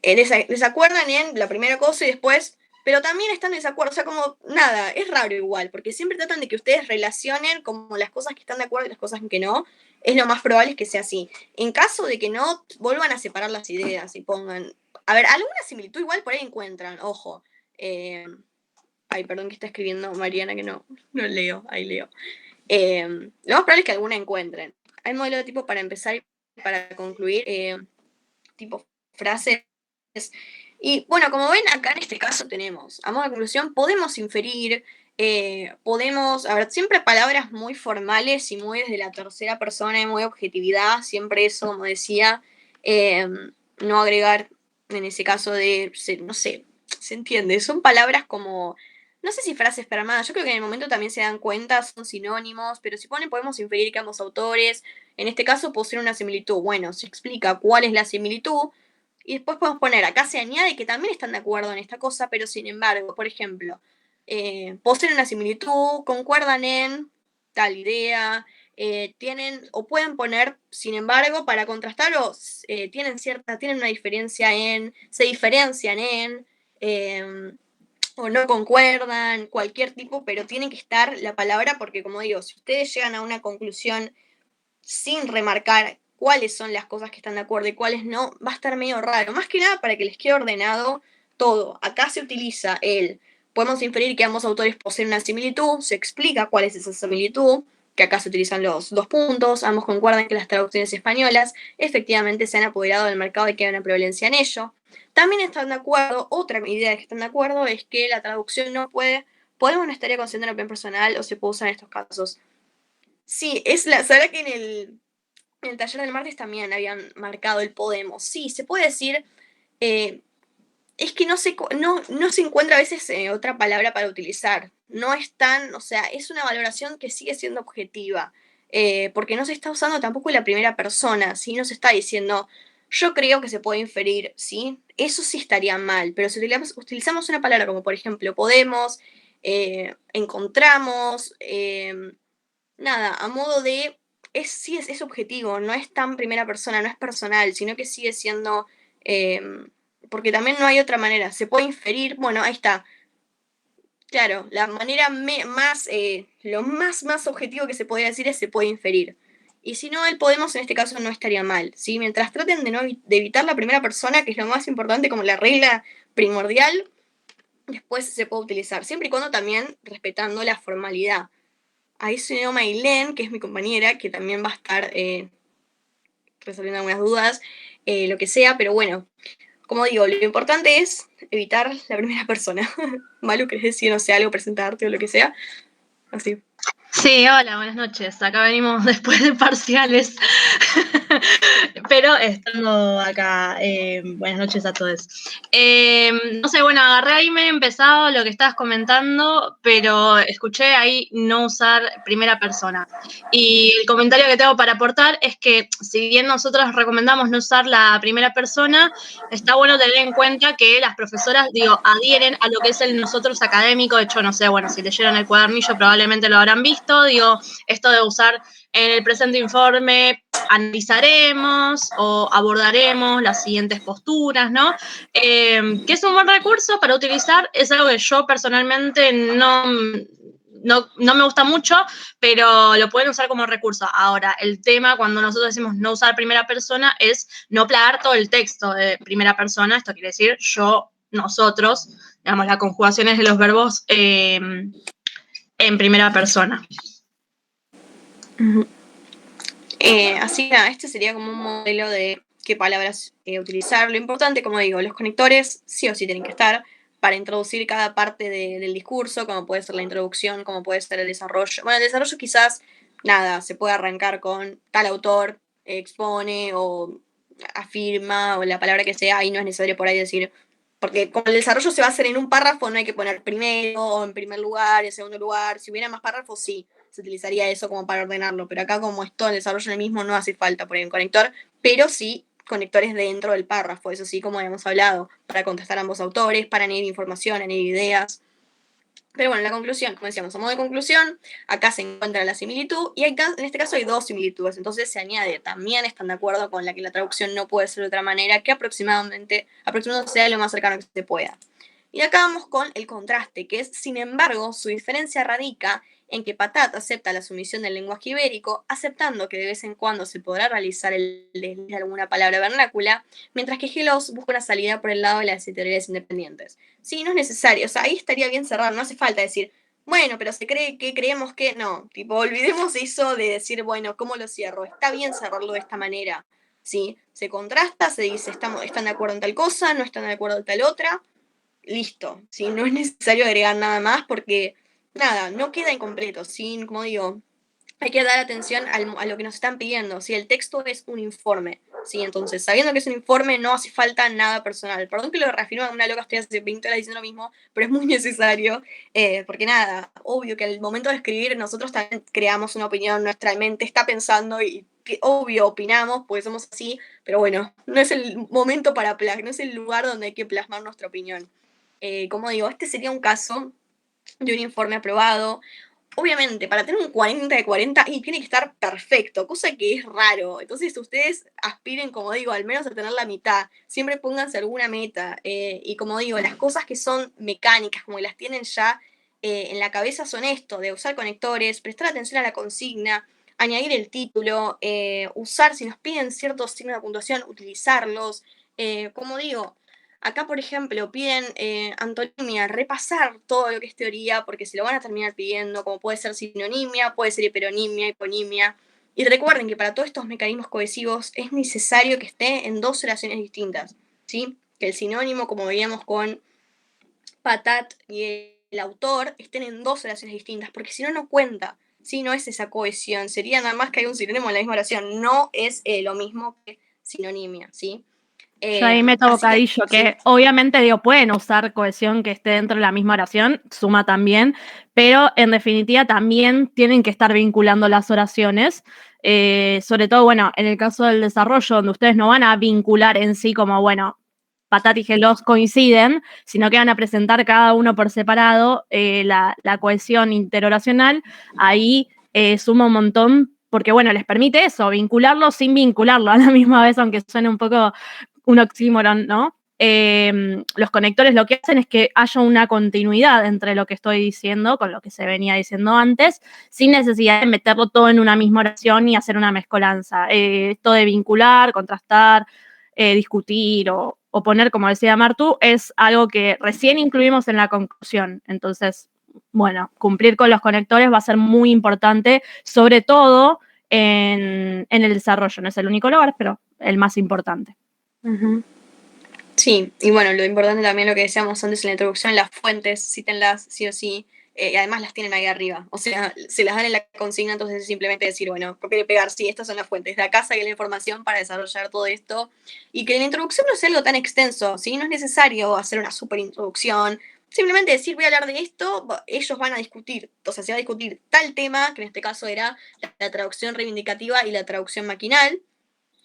desacuerdan en la primera cosa y después, pero también están en desacuerdo, o sea, como nada, es raro igual, porque siempre tratan de que ustedes relacionen como las cosas que están de acuerdo y las cosas en que no, es lo más probable que sea así. En caso de que no, vuelvan a separar las ideas y pongan, a ver, alguna similitud igual por ahí encuentran, ojo. Ay, perdón que está escribiendo Mariana que no leo, ahí leo. Lo más probable es que alguna encuentren. Hay modelo de tipo para empezar y para concluir, tipo frases. Y bueno, como ven, acá en este caso tenemos, a modo de conclusión, podemos inferir, podemos, a ver, siempre palabras muy formales y muy desde la tercera persona y muy objetividad, siempre eso, como decía, no agregar en ese caso de, no sé, se entiende, son palabras como, no sé si frases permadas, yo creo que en el momento también se dan cuenta, son sinónimos, pero si ponen podemos inferir que ambos autores, en este caso poseen una similitud, bueno, se explica cuál es la similitud, y después podemos poner, acá se añade que también están de acuerdo en esta cosa, pero sin embargo, por ejemplo, poseen una similitud, concuerdan en tal idea, tienen, o pueden poner, sin embargo, para contrastarlo, tienen una diferencia en, se diferencian en, o no concuerdan, cualquier tipo, pero tiene que estar la palabra, porque como digo, si ustedes llegan a una conclusión sin remarcar cuáles son las cosas que están de acuerdo y cuáles no, va a estar medio raro. Más que nada para que les quede ordenado todo. Acá se utiliza podemos inferir que ambos autores poseen una similitud, se explica cuál es esa similitud, que acá se utilizan los dos puntos, ambos concuerdan que las traducciones españolas efectivamente se han apoderado del mercado y que hay una prevalencia en ello. También están de acuerdo, otra idea de que están de acuerdo es que la traducción no podemos no estaría consciente de la opinión personal o se puede usar en estos casos. Sí, ¿sabes que en el taller del martes también habían marcado el podemos? Sí, se puede decir, es que no se encuentra a veces otra palabra para utilizar. No es tan, o sea, es una valoración que sigue siendo objetiva, porque no se está usando tampoco la primera persona, ¿sí? No se está diciendo, yo creo que se puede inferir, ¿sí? Eso sí estaría mal, pero si utilizamos una palabra como por ejemplo podemos, encontramos, nada, a modo de, sí es objetivo, no es tan primera persona, no es personal, sino que sigue siendo, porque también no hay otra manera, se puede inferir, bueno, ahí está, claro, la manera lo más objetivo que se podría decir es se puede inferir. Y si no, el podemos en este caso no estaría mal, ¿sí? Mientras traten de evitar la primera persona, que es lo más importante como la regla primordial, después se puede utilizar, siempre y cuando también respetando la formalidad. Ahí se unió Mailén, que es mi compañera, que también va a estar resolviendo algunas dudas, lo que sea, pero bueno, como digo, lo importante es evitar la primera persona. Malu, ¿querés decir, no sé, algo, presentarte o lo que sea? Así. Sí, hola, buenas noches. Acá venimos después de parciales, pero estando acá, buenas noches a todos. No sé, bueno, agarré ahí me he empezado lo que estabas comentando, pero escuché ahí no usar primera persona. Y el comentario que tengo para aportar es que si bien nosotros recomendamos no usar la primera persona, está bueno tener en cuenta que las profesoras, adhieren a lo que es el nosotros académico. De hecho, no sé, bueno, si leyeron el cuadernillo probablemente lo habrán visto. Esto de usar en el presente informe, analizaremos o abordaremos las siguientes posturas, ¿no? Que es un buen recurso para utilizar, es algo que yo personalmente no me gusta mucho, pero lo pueden usar como recurso. Ahora, el tema cuando nosotros decimos no usar primera persona es no plagar todo el texto de primera persona. Esto quiere decir yo, nosotros, digamos, las conjugaciones de los verbos en primera persona. Así que nada, este sería como un modelo de qué palabras utilizar. Lo importante, como digo, los conectores sí o sí tienen que estar para introducir cada parte del discurso, como puede ser la introducción, como puede ser el desarrollo. Bueno, el desarrollo quizás, nada, se puede arrancar con tal autor expone o afirma o la palabra que sea, y no es necesario por ahí decir, porque como el desarrollo se va a hacer en un párrafo, no hay que poner primero o en primer lugar, en segundo lugar. Si hubiera más párrafos, sí. se utilizaría eso como para ordenarlo, pero acá como es todo el desarrollo del mismo no hace falta poner un conector, pero sí conectores dentro del párrafo, eso sí, como habíamos hablado, para contestar a ambos autores, para añadir información, añadir ideas. Pero bueno, la conclusión, como decíamos, a modo de conclusión, acá se encuentra la similitud y acá, en este caso hay dos similitudes, entonces se añade, también están de acuerdo con la que la traducción no puede ser de otra manera, que aproximadamente sea lo más cercano que se pueda. Y acá vamos con el contraste, que es, sin embargo, su diferencia radica en que Patat acepta la sumisión del lenguaje ibérico, aceptando que de vez en cuando se podrá realizar el desliz de alguna palabra vernácula, mientras que Gelos busca una salida por el lado de las editoriales independientes. Sí, no es necesario, o sea, ahí estaría bien cerrado, no hace falta decir, bueno, pero se cree que creemos que no, tipo, olvidemos eso de decir, bueno, ¿cómo lo cierro? Está bien cerrarlo de esta manera, ¿sí? Se contrasta, se dice, están de acuerdo en tal cosa, no están de acuerdo en tal otra, listo, ¿sí? No es necesario agregar nada más porque, nada, no queda incompleto, ¿sí? Como digo, hay que dar atención a lo que nos están pidiendo, ¿sí? El texto es un informe, ¿sí? Entonces, sabiendo que es un informe, no hace falta nada personal. Perdón que lo reafirme, una loca estoy hace 20 horas diciendo lo mismo, pero es muy necesario, porque nada, obvio que al momento de escribir nosotros también creamos una opinión, nuestra mente está pensando y que obvio opinamos, porque somos así, pero bueno, no es el momento no es el lugar donde hay que plasmar nuestra opinión. Como digo, este sería un caso de un informe aprobado. Obviamente, para tener un 40 de 40, y tiene que estar perfecto, cosa que es raro. Entonces, ustedes aspiren, como digo, al menos a tener la mitad. Siempre pónganse alguna meta. Y como digo, las cosas que son mecánicas, como que las tienen ya en la cabeza, son esto, de usar conectores, prestar atención a la consigna, añadir el título, usar, si nos piden ciertos signos de puntuación, utilizarlos. Como digo, acá, por ejemplo, piden antonimia, repasar todo lo que es teoría, porque se lo van a terminar pidiendo, como puede ser sinonimia, puede ser hiperonimia, hiponimia. Y recuerden que para todos estos mecanismos cohesivos es necesario que esté en dos oraciones distintas, ¿sí? Que el sinónimo, como veíamos con Patat y el autor, estén en dos oraciones distintas, porque si no, no cuenta, ¿sí? No es esa cohesión, sería nada más que hay un sinónimo en la misma oración, no es lo mismo que sinonimia, ¿sí? Yo ahí meto bocadillo, que sí. obviamente digo, pueden usar cohesión que esté dentro de la misma oración, suma también, pero en definitiva también tienen que estar vinculando las oraciones, sobre todo, bueno, en el caso del desarrollo, donde ustedes no van a vincular en sí como, bueno, Patat y Gelos coinciden, sino que van a presentar cada uno por separado la cohesión interoracional, ahí suma un montón, porque bueno, les permite eso, vincularlo sin vincularlo a la misma vez, aunque suene un poco un oxímoron, ¿no? Los conectores lo que hacen es que haya una continuidad entre lo que estoy diciendo con lo que se venía diciendo antes, sin necesidad de meterlo todo en una misma oración y hacer una mezcolanza. Esto de vincular, contrastar, discutir o poner, como decía Martu, es algo que recién incluimos en la conclusión. Entonces, bueno, cumplir con los conectores va a ser muy importante, sobre todo en el desarrollo. No es el único lugar, pero el más importante. Sí, y bueno, lo importante también lo que decíamos antes en la introducción, las fuentes, cítenlas sí o sí, y además las tienen ahí arriba, o sea, se las dan en la consigna, entonces es simplemente decir, bueno, copiar y pegar, sí, estas son las fuentes, de acá saqué la información para desarrollar todo esto, y que la introducción no sea algo tan extenso, ¿sí? No es necesario hacer una super introducción, simplemente decir, voy a hablar de esto, ellos van a discutir, o sea, se va a discutir tal tema, que en este caso era la traducción reivindicativa y la traducción maquinal,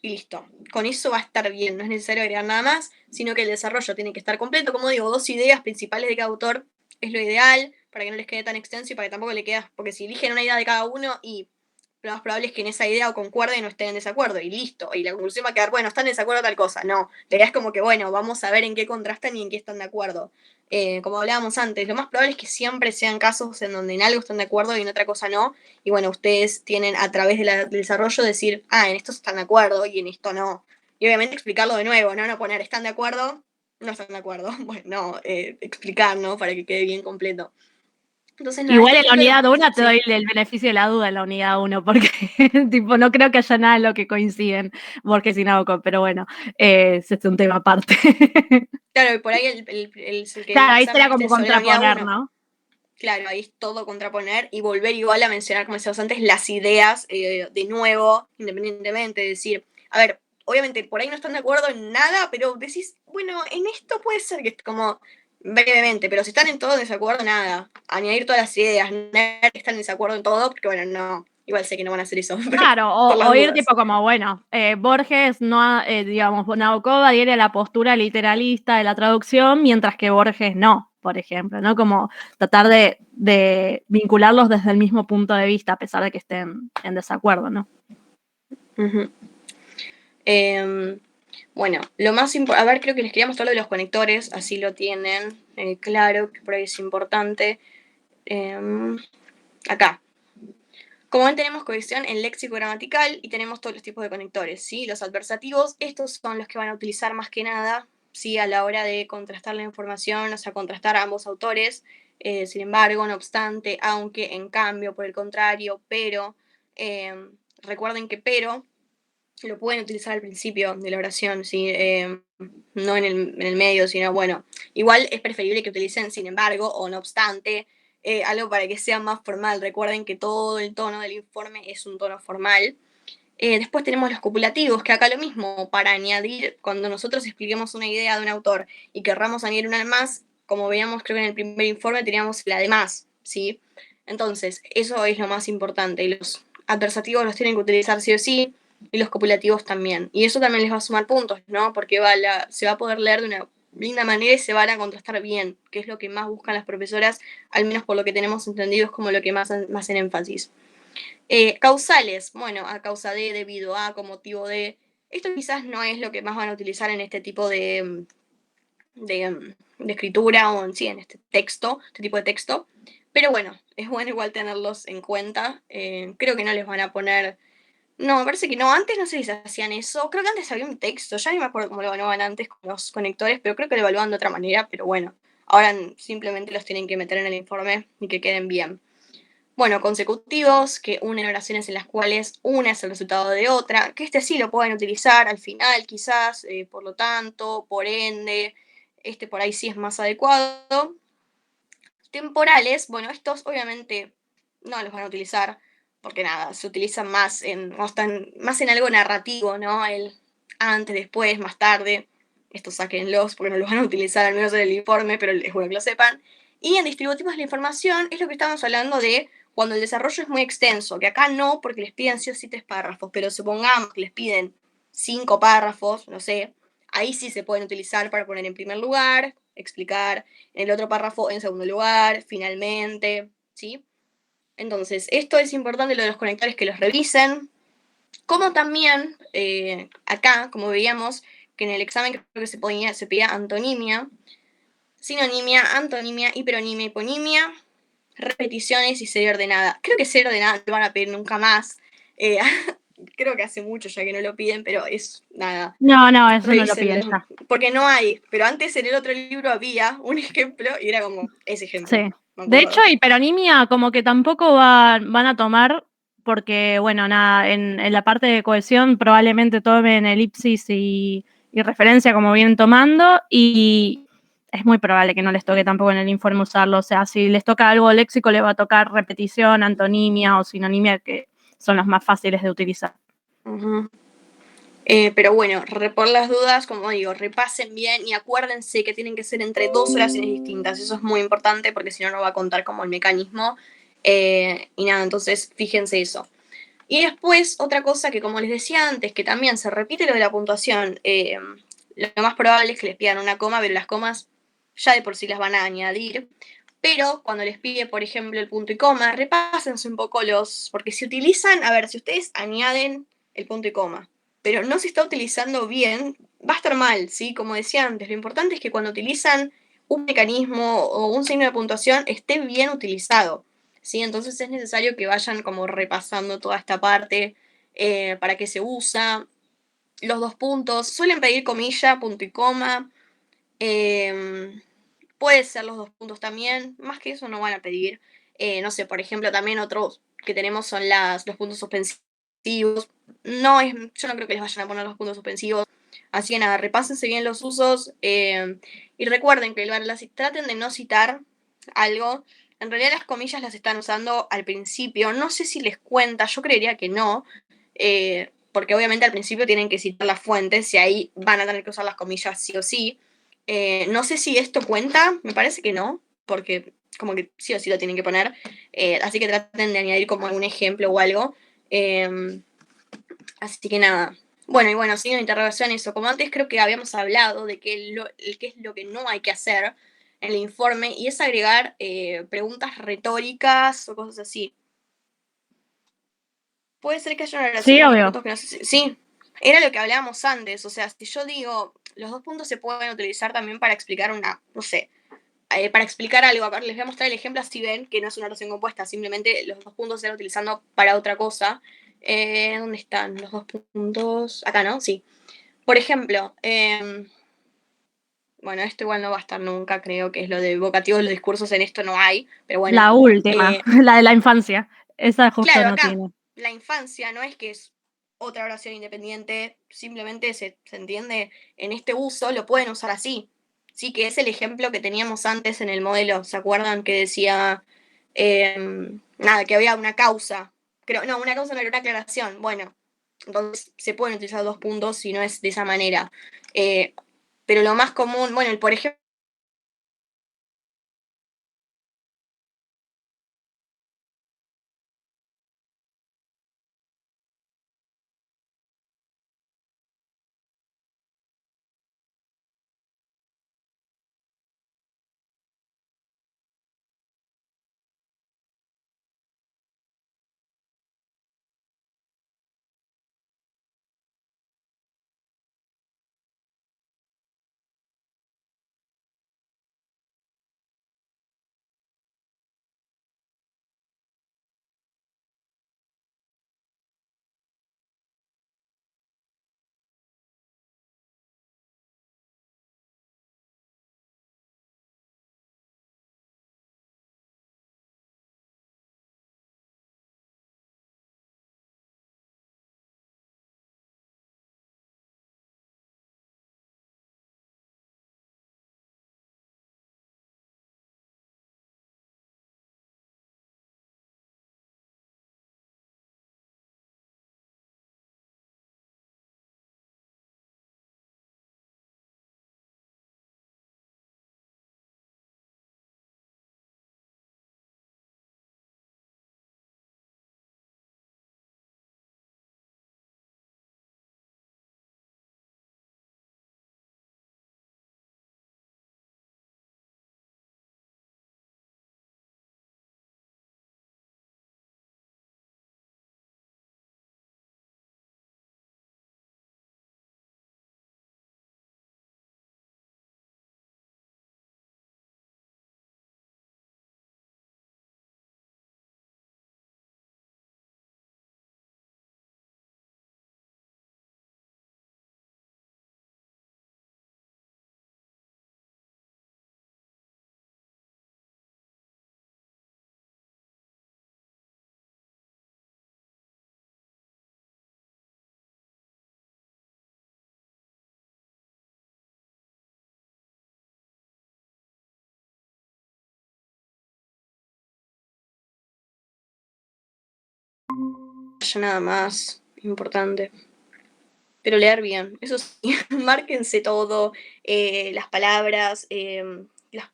y listo. Con eso va a estar bien, no es necesario agregar nada más, sino que el desarrollo tiene que estar completo. Como digo, 2 ideas principales de cada autor es lo ideal, para que no les quede tan extenso y para que tampoco le quede, porque si eligen una idea de cada uno y lo más probable es que en esa idea o concuerden o estén en desacuerdo, y listo. Y la conclusión va a quedar, bueno, están en desacuerdo tal cosa. No, la idea es como que, bueno, vamos a ver en qué contrastan y en qué están de acuerdo. Como hablábamos antes, lo más probable es que siempre sean casos en donde en algo están de acuerdo y en otra cosa no. Y bueno, ustedes tienen a través del desarrollo decir, en esto están de acuerdo y en esto no. Y obviamente explicarlo de nuevo, no poner, ¿están de acuerdo? No están de acuerdo. Bueno, no, explicar, ¿no? Para que quede bien completo. Entonces, nada, igual en la unidad 1 te doy el beneficio de la duda en la unidad 1, porque tipo, no creo que haya nada en lo que coinciden, porque si no, pero bueno, es un tema aparte. Claro, y por ahí el que claro, ahí sería como contraponer, ¿no? Claro, ahí es todo contraponer y volver igual a mencionar, como decíamos antes, las ideas de nuevo, independientemente, decir, a ver, obviamente por ahí no están de acuerdo en nada, pero decís, bueno, en esto puede ser que como brevemente, pero si están en todo en desacuerdo, nada. Añadir todas las ideas, no están en desacuerdo en todo, porque bueno, no, igual sé que no van a hacer eso. Claro, o ir tipo como, bueno, Borges no, digamos, Nabokov adhiere a la postura literalista de la traducción, mientras que Borges no, por ejemplo, ¿no? Como tratar de vincularlos desde el mismo punto de vista, a pesar de que estén en desacuerdo, ¿no? Uh-huh. Bueno, lo más importante, a ver, creo que les quería mostrar lo de los conectores, así lo tienen claro, que por ahí es importante. Acá. Como ven, tenemos cohesión en léxico gramatical y tenemos todos los tipos de conectores, ¿sí? Los adversativos, estos son los que van a utilizar más que nada, ¿sí? A la hora de contrastar la información, o sea, contrastar a ambos autores. Sin embargo, no obstante, aunque, en cambio, por el contrario, pero, recuerden que pero lo pueden utilizar al principio de la oración, ¿sí? No en el medio, sino, bueno, igual es preferible que utilicen sin embargo o no obstante, algo para que sea más formal. Recuerden que todo el tono del informe es un tono formal. Después tenemos los copulativos, que acá lo mismo, para añadir, cuando nosotros expliquemos una idea de un autor y querramos añadir una más, como veíamos creo que en el primer informe teníamos la de más, ¿sí? Entonces, eso es lo más importante. Y los adversativos los tienen que utilizar sí o sí, y los copulativos también. Y eso también les va a sumar puntos, ¿no? Porque se va a poder leer de una linda manera y se van a contrastar bien, que es lo que más buscan las profesoras, al menos por lo que tenemos entendido, es como lo que más en énfasis. Causales, bueno, a causa de, debido a, con motivo de. Esto quizás no es lo que más van a utilizar en este tipo de escritura o en sí, en este tipo de texto. Pero bueno, es bueno igual tenerlos en cuenta. Creo que no les van a poner. No, me parece que no. Antes no sé si se hacían eso. Creo que antes había un texto. Ya ni me acuerdo cómo lo evaluaban antes con los conectores, pero creo que lo evaluaban de otra manera. Pero bueno, ahora simplemente los tienen que meter en el informe y que queden bien. Bueno, consecutivos, que unen oraciones en las cuales una es el resultado de otra, que este sí lo pueden utilizar al final, quizás, por lo tanto, por ende, este por ahí sí es más adecuado. Temporales, bueno, estos obviamente no los van a utilizar, porque nada, se utilizan más más en algo narrativo, ¿no? El antes, después, más tarde. Estos sáquenlos porque no los van a utilizar, al menos en el informe, pero es bueno que lo sepan. Y en distributivos de la información es lo que estamos hablando de cuando el desarrollo es muy extenso, que acá no, porque les piden sí o sí 3 párrafos, pero supongamos que les piden 5 párrafos, no sé, ahí sí se pueden utilizar para poner en primer lugar, explicar, en el otro párrafo en segundo lugar, finalmente, ¿sí? Entonces, esto es importante, lo de los conectores, que los revisen, como también acá, como veíamos, que en el examen creo que se pedía antonimia, sinonimia, antonimia, hiperonimia, hiponimia, repeticiones y serie ordenada. Creo que serie ordenada no lo van a pedir nunca más. Creo que hace mucho ya que no lo piden, pero es nada. No, eso no lo piden ya. Porque no hay, pero antes en el otro libro había un ejemplo y era como ese ejemplo. Sí. De hecho, hiperonimia como que tampoco van a tomar, porque, bueno, nada, en la parte de cohesión probablemente tomen elipsis y referencia como vienen tomando, y es muy probable que no les toque tampoco en el informe usarlo. O sea, si les toca algo léxico, les va a tocar repetición, antonimia o sinonimia, que son los más fáciles de utilizar. Uh-huh. Pero bueno, por las dudas, como digo, repasen bien y acuérdense que tienen que ser entre 2 oraciones distintas. Eso es muy importante porque si no, no va a contar como el mecanismo. Y nada, entonces fíjense eso. Y después, otra cosa que como les decía antes, que también se repite lo de la puntuación. Lo más probable es que les pidan una coma, pero las comas ya de por sí las van a añadir. Pero cuando les pide, por ejemplo, el punto y coma, repásense un poco porque si utilizan, a ver, si ustedes añaden el punto y coma, pero no se está utilizando bien, va a estar mal, ¿sí? Como decía antes, lo importante es que cuando utilizan un mecanismo o un signo de puntuación esté bien utilizado, ¿sí? Entonces es necesario que vayan como repasando toda esta parte, para qué se usa, los 2 puntos, suelen pedir comilla, punto y coma, puede ser los 2 puntos también, más que eso no van a pedir. No sé, por ejemplo, también otros que tenemos son los puntos suspensivos. Yo no creo que les vayan a poner los puntos suspensivos. Así que nada, repásense bien los usos y recuerden que traten de no citar algo. En realidad las comillas las están usando al principio. No sé si les cuenta, yo creería que no, porque obviamente al principio tienen que citar las fuentes y ahí van a tener que usar las comillas sí o sí. No sé si esto cuenta, me parece que no, porque como que sí o sí lo tienen que poner. Así que traten de añadir como algún ejemplo o algo. Así que nada. Bueno, y bueno, signo de interrogación, eso. Como antes creo que habíamos hablado de qué es lo que no hay que hacer en el informe, y es agregar preguntas retóricas o cosas así. Puede ser que haya una relación Sí, con los obvio. puntos que no sé si... Sí, era lo que hablábamos antes. O sea, si yo digo, los 2 puntos se pueden utilizar también para explicar una, no sé, para explicar algo. A ver, les voy a mostrar el ejemplo así ven que no es una oración compuesta, simplemente los 2 puntos se están utilizando para otra cosa. ¿Dónde están los 2 puntos? Acá, ¿no? Sí. Por ejemplo, bueno, esto igual no va a estar nunca, creo que es lo de vocativo de los discursos, en esto no hay, pero bueno. La última, la de la infancia. Esa justo Claro, no acá, tiene. la infancia no es que es otra oración independiente, simplemente se entiende en este uso, lo pueden usar así. Sí, que es el ejemplo que teníamos antes en el modelo, ¿se acuerdan? Que decía, nada, que había una causa. No, una causa no era una aclaración. Bueno, entonces se pueden utilizar 2 puntos si no es de esa manera. Pero lo más común, bueno, por ejemplo, nada más importante. Pero leer bien, eso sí, márquense todo, las palabras,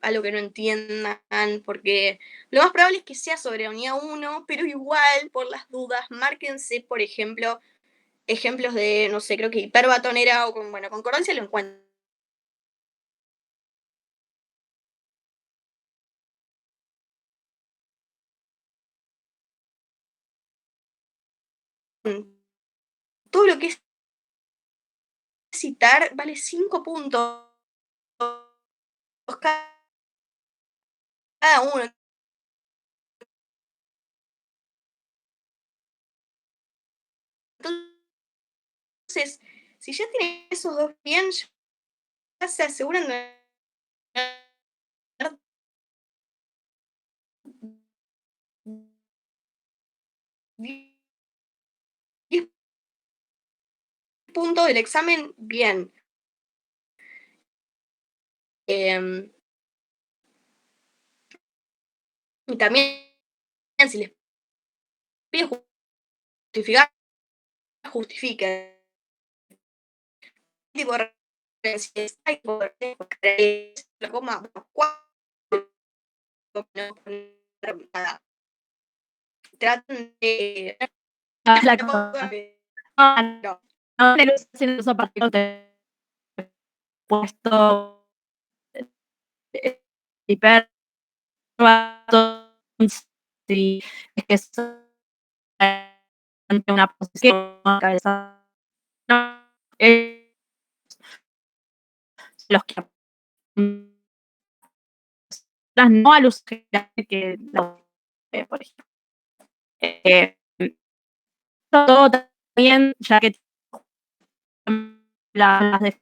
algo que no entiendan, porque lo más probable es que sea sobre unidad 1, pero igual, por las dudas, márquense, por ejemplo, ejemplos de, no sé, creo que hiperbatonera o con, bueno, concordancia lo encuentran. Todo lo que es citar vale 5 puntos cada uno. Entonces, si ya tienen esos 2 bien, ya se aseguran de tener 10 puntos del examen bien. Y también, si les pide justificar, justifiquen. Tipo, si es ay, lo coma, bueno, no poner nada. Tratan de La cosa. no. No, no, haciendo eso a partir de puesto hiper si es que es ante una posición cabeza no, los que las no alucinan que por ejemplo todo también ya que las de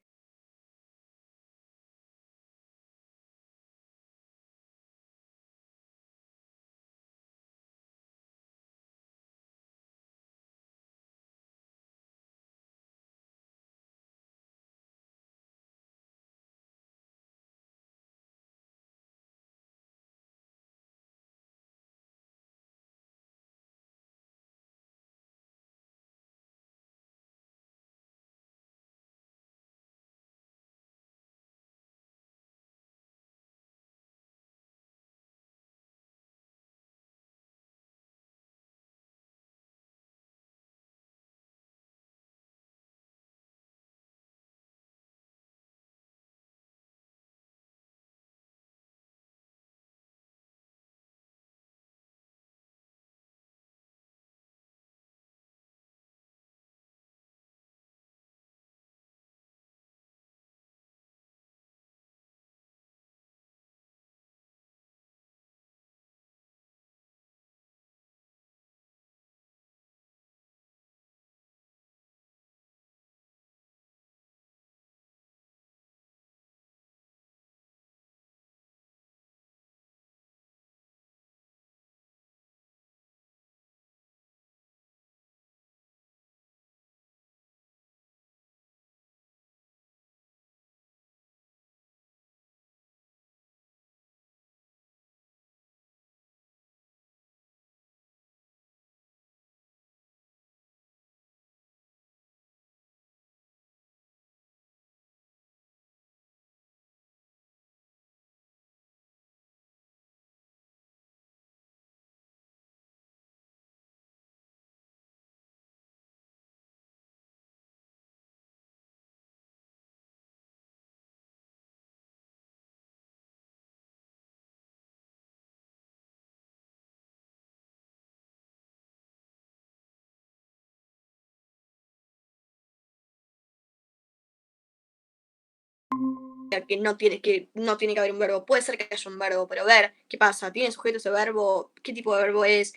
que no tiene que haber un verbo. Puede ser que haya un verbo, pero ver qué pasa. ¿Tiene sujeto ese verbo? ¿Qué tipo de verbo es?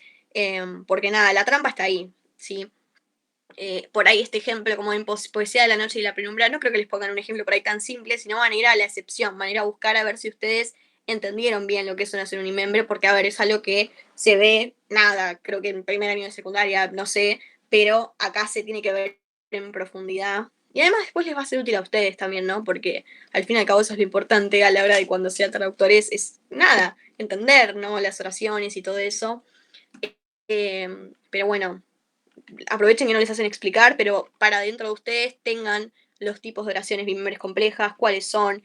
Porque nada, la trampa está ahí, ¿sí? Por ahí este ejemplo, como en Poesía de la Noche y la Penumbra, no creo que les pongan un ejemplo por ahí tan simple, sino van a ir a la excepción, van a ir a buscar a ver si ustedes entendieron bien lo que es una unimembre, porque a ver, es algo que se ve, nada, creo que en primer año de secundaria, no sé, pero acá se tiene que ver en profundidad. Y además después les va a ser útil a ustedes también, ¿no? Porque al fin y al cabo eso es lo importante a la hora de cuando sean traductores, es nada, entender, ¿no? Las oraciones y todo eso. Pero bueno, aprovechen que no les hacen explicar, pero para dentro de ustedes tengan los tipos de oraciones bimembres complejas, cuáles son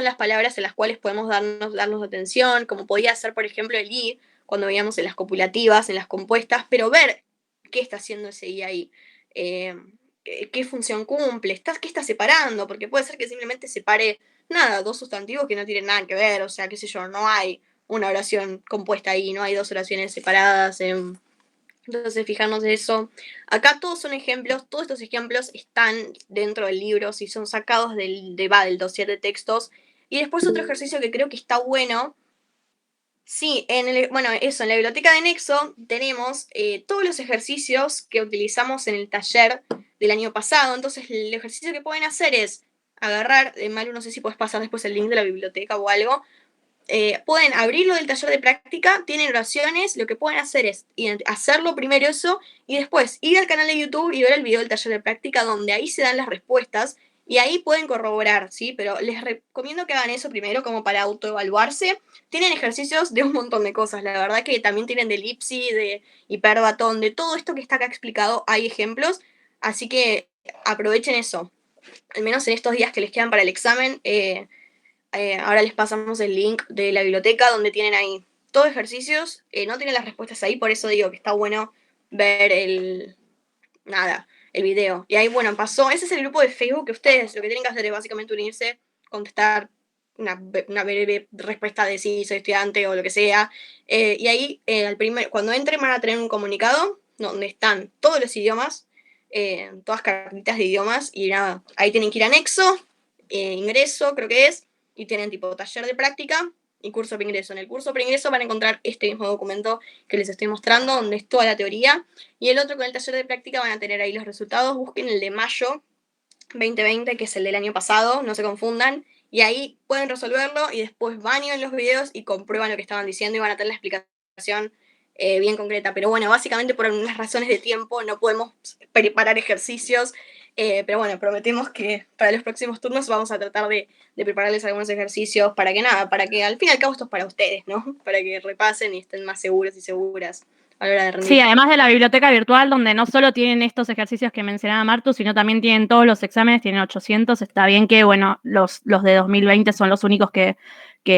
las palabras en las cuales podemos darnos atención, como podía ser, por ejemplo, el i, cuando veíamos en las copulativas, en las compuestas, pero ver qué está haciendo ese i ahí, qué función cumple, qué está separando, porque puede ser que simplemente separe, nada, dos sustantivos que no tienen nada que ver, o sea, qué sé yo, no hay una oración compuesta ahí, no hay dos oraciones separadas. Entonces, fijarnos en eso. Acá todos son ejemplos, todos estos ejemplos están dentro del libro, si son sacados del dossier de textos. Y después otro ejercicio que creo que está bueno. Sí, bueno, eso, en la biblioteca de Nexo tenemos todos los ejercicios que utilizamos en el taller del año pasado. Entonces, el ejercicio que pueden hacer es agarrar, Malu, no sé si puedes pasar después el link de la biblioteca o algo, pueden abrirlo del taller de práctica, tienen oraciones, lo que pueden hacer es hacerlo primero eso y después ir al canal de YouTube y ver el video del taller de práctica donde ahí se dan las respuestas y ahí pueden corroborar, ¿sí? Pero les recomiendo que hagan eso primero como para autoevaluarse. Tienen ejercicios de un montón de cosas, la verdad que también tienen de elipsis, de hiperbatón, de todo esto que está acá explicado, hay ejemplos, así que aprovechen eso. al menos en estos días que les quedan para el examen, ahora les pasamos el link de la biblioteca donde tienen ahí todos ejercicios, no tienen las respuestas ahí, por eso digo que está bueno ver el video. Y ahí, bueno, pasó, ese es el grupo de Facebook que ustedes lo que tienen que hacer es básicamente unirse, contestar una breve respuesta de sí, soy estudiante o lo que sea. Y ahí, cuando entren van a tener un comunicado donde están todos los idiomas, todas cartitas de idiomas, y nada, ahí tienen que ir a anexo, ingreso, creo que es, y tienen tipo taller de práctica y curso pre-ingreso. En el curso pre-ingreso van a encontrar este mismo documento que les estoy mostrando, donde es toda la teoría, y el otro con el taller de práctica van a tener ahí los resultados. Busquen el de mayo 2020, que es el del año pasado, no se confundan, y ahí pueden resolverlo y después van y ven los videos y comprueban lo que estaban diciendo y van a tener la explicación bien concreta. Pero bueno, básicamente por unas razones de tiempo no podemos preparar ejercicios, pero bueno, prometemos que para los próximos turnos vamos a tratar de prepararles algunos ejercicios para que al fin y al cabo esto es para ustedes, ¿no? Para que repasen y estén más seguros y seguras a la hora de rendir. Sí, además de la biblioteca virtual, donde no solo tienen estos ejercicios que mencionaba Martu, sino también tienen todos los exámenes, tienen 800. Está bien que, bueno, los de 2020 son los únicos que,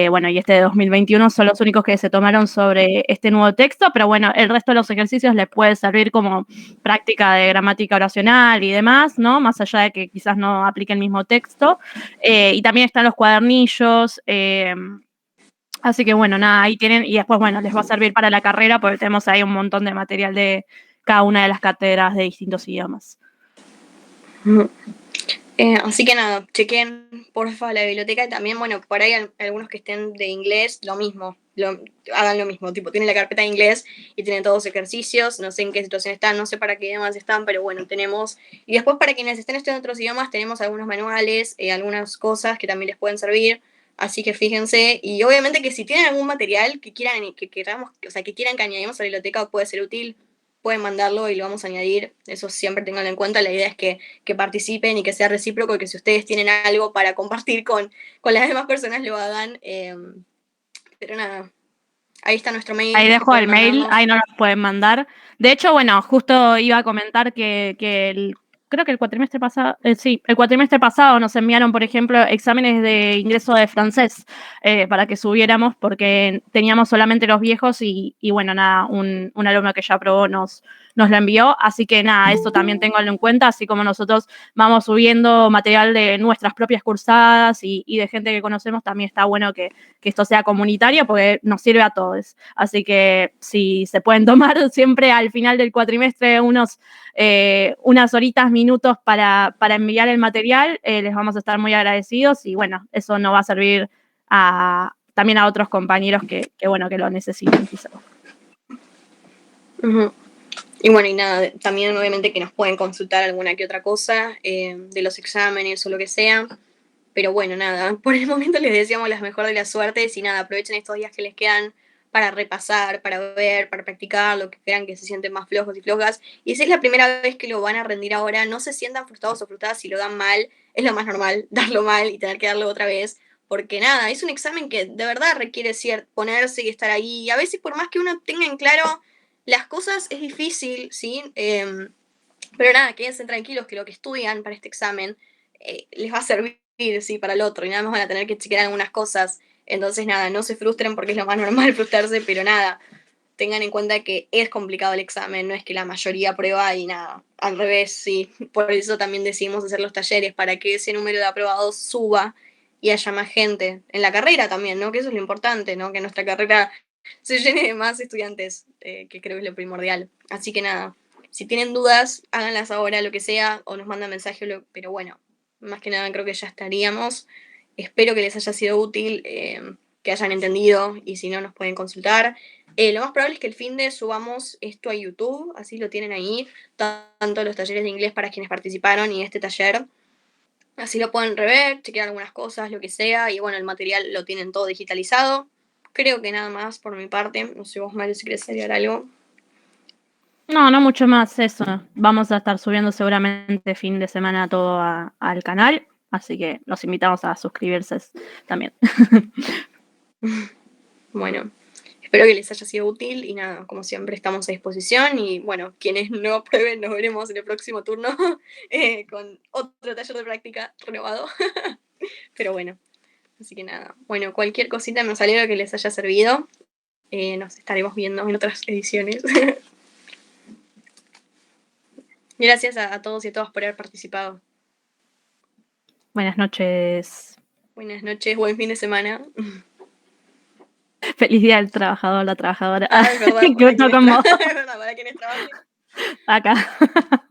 bueno, y este de 2021 son los únicos que se tomaron sobre este nuevo texto, pero bueno, el resto de los ejercicios les puede servir como práctica de gramática oracional y demás, ¿no? Más allá de que quizás no aplique el mismo texto. Y también están los cuadernillos, así que bueno, nada, ahí tienen, y después, bueno, les va a servir para la carrera porque tenemos ahí un montón de material de cada una de las cátedras de distintos idiomas. Así que nada, chequen porfa la biblioteca y también, bueno, por ahí algunos que estén de inglés, lo mismo, hagan lo mismo, tipo, tienen la carpeta de inglés y tienen todos los ejercicios, no sé en qué situación están, no sé para qué idiomas están, pero bueno, tenemos, y después para quienes estén estudiando otros idiomas, tenemos algunos manuales, algunas cosas que también les pueden servir. Así que fíjense, y obviamente que si tienen algún material que quieran que quieran que añadimos a la biblioteca puede ser útil, pueden mandarlo y lo vamos a añadir. Eso siempre tenganlo en cuenta. La idea es que participen y que sea recíproco y que si ustedes tienen algo para compartir con las demás personas lo hagan. Pero nada, ahí está nuestro mail. Ahí dejo el mail, ahí nos lo pueden mandar. De hecho, bueno, justo iba a comentar que creo que el cuatrimestre pasado, el cuatrimestre pasado nos enviaron, por ejemplo, exámenes de ingreso de francés para que subiéramos porque teníamos solamente los viejos y bueno, nada, un alumno que ya aprobó nos lo envió, así que nada, eso también tenganlo en cuenta, así como nosotros vamos subiendo material de nuestras propias cursadas y de gente que conocemos, también está bueno que esto sea comunitario porque nos sirve a todos. Así que si se pueden tomar siempre al final del cuatrimestre unas horitas, minutos para enviar el material, les vamos a estar muy agradecidos y bueno, eso nos va a servir también a otros compañeros que bueno, que lo necesiten quizás. Uh-huh. Y bueno, y nada, también obviamente que nos pueden consultar alguna que otra cosa de los exámenes o lo que sea. Pero bueno, nada, por el momento les deseamos las mejor de las suertes y nada, aprovechen estos días que les quedan para repasar, para ver, para practicar, lo que crean que se sienten más flojos y flojas. Y si es la primera vez que lo van a rendir ahora, no se sientan frustrados o frustradas si lo dan mal, es lo más normal, darlo mal y tener que darlo otra vez. Porque nada, es un examen que de verdad requiere ponerse y estar ahí. Y a veces por más que uno tenga en claro las cosas es difícil, ¿sí? Pero nada, quédense tranquilos que lo que estudian para este examen les va a servir, sí, para el otro. Y nada más van a tener que chequear algunas cosas. Entonces nada, no se frustren porque es lo más normal frustrarse, pero nada, tengan en cuenta que es complicado el examen, no es que la mayoría aprueba y nada, al revés, sí. Por eso también decidimos hacer los talleres, para que ese número de aprobados suba y haya más gente en la carrera también, ¿no? Que eso es lo importante, ¿no? Que nuestra carrera se llene de más estudiantes, que creo que es lo primordial. Así que nada, si tienen dudas, háganlas ahora, lo que sea, o nos mandan mensaje, pero bueno, más que nada creo que ya estaríamos. Espero que les haya sido útil, que hayan entendido, y si no, nos pueden consultar. Lo más probable es que el fin de subamos esto a YouTube, así lo tienen ahí, tanto los talleres de inglés para quienes participaron y este taller. Así lo pueden rever, chequear algunas cosas, lo que sea, y bueno, el material lo tienen todo digitalizado. Creo que nada más por mi parte. No sé vos, Mario, si querés agregar algo. No mucho más eso. Vamos a estar subiendo seguramente fin de semana todo al canal, así que los invitamos a suscribirse también. Bueno, Espero que les haya sido útil y nada, como siempre estamos a disposición y bueno, quienes no aprueben nos veremos en el próximo turno con otro taller de práctica renovado. Pero bueno, así que nada, bueno, cualquier cosita me alegro que les haya servido. Nos estaremos viendo en otras ediciones. Gracias a todos y a todas por haber participado. Buenas noches. Buenas noches, buen fin de semana. Feliz día del trabajador, la trabajadora. Es verdad, Que me toca con vos. es verdad, para quienes trabajen. Acá.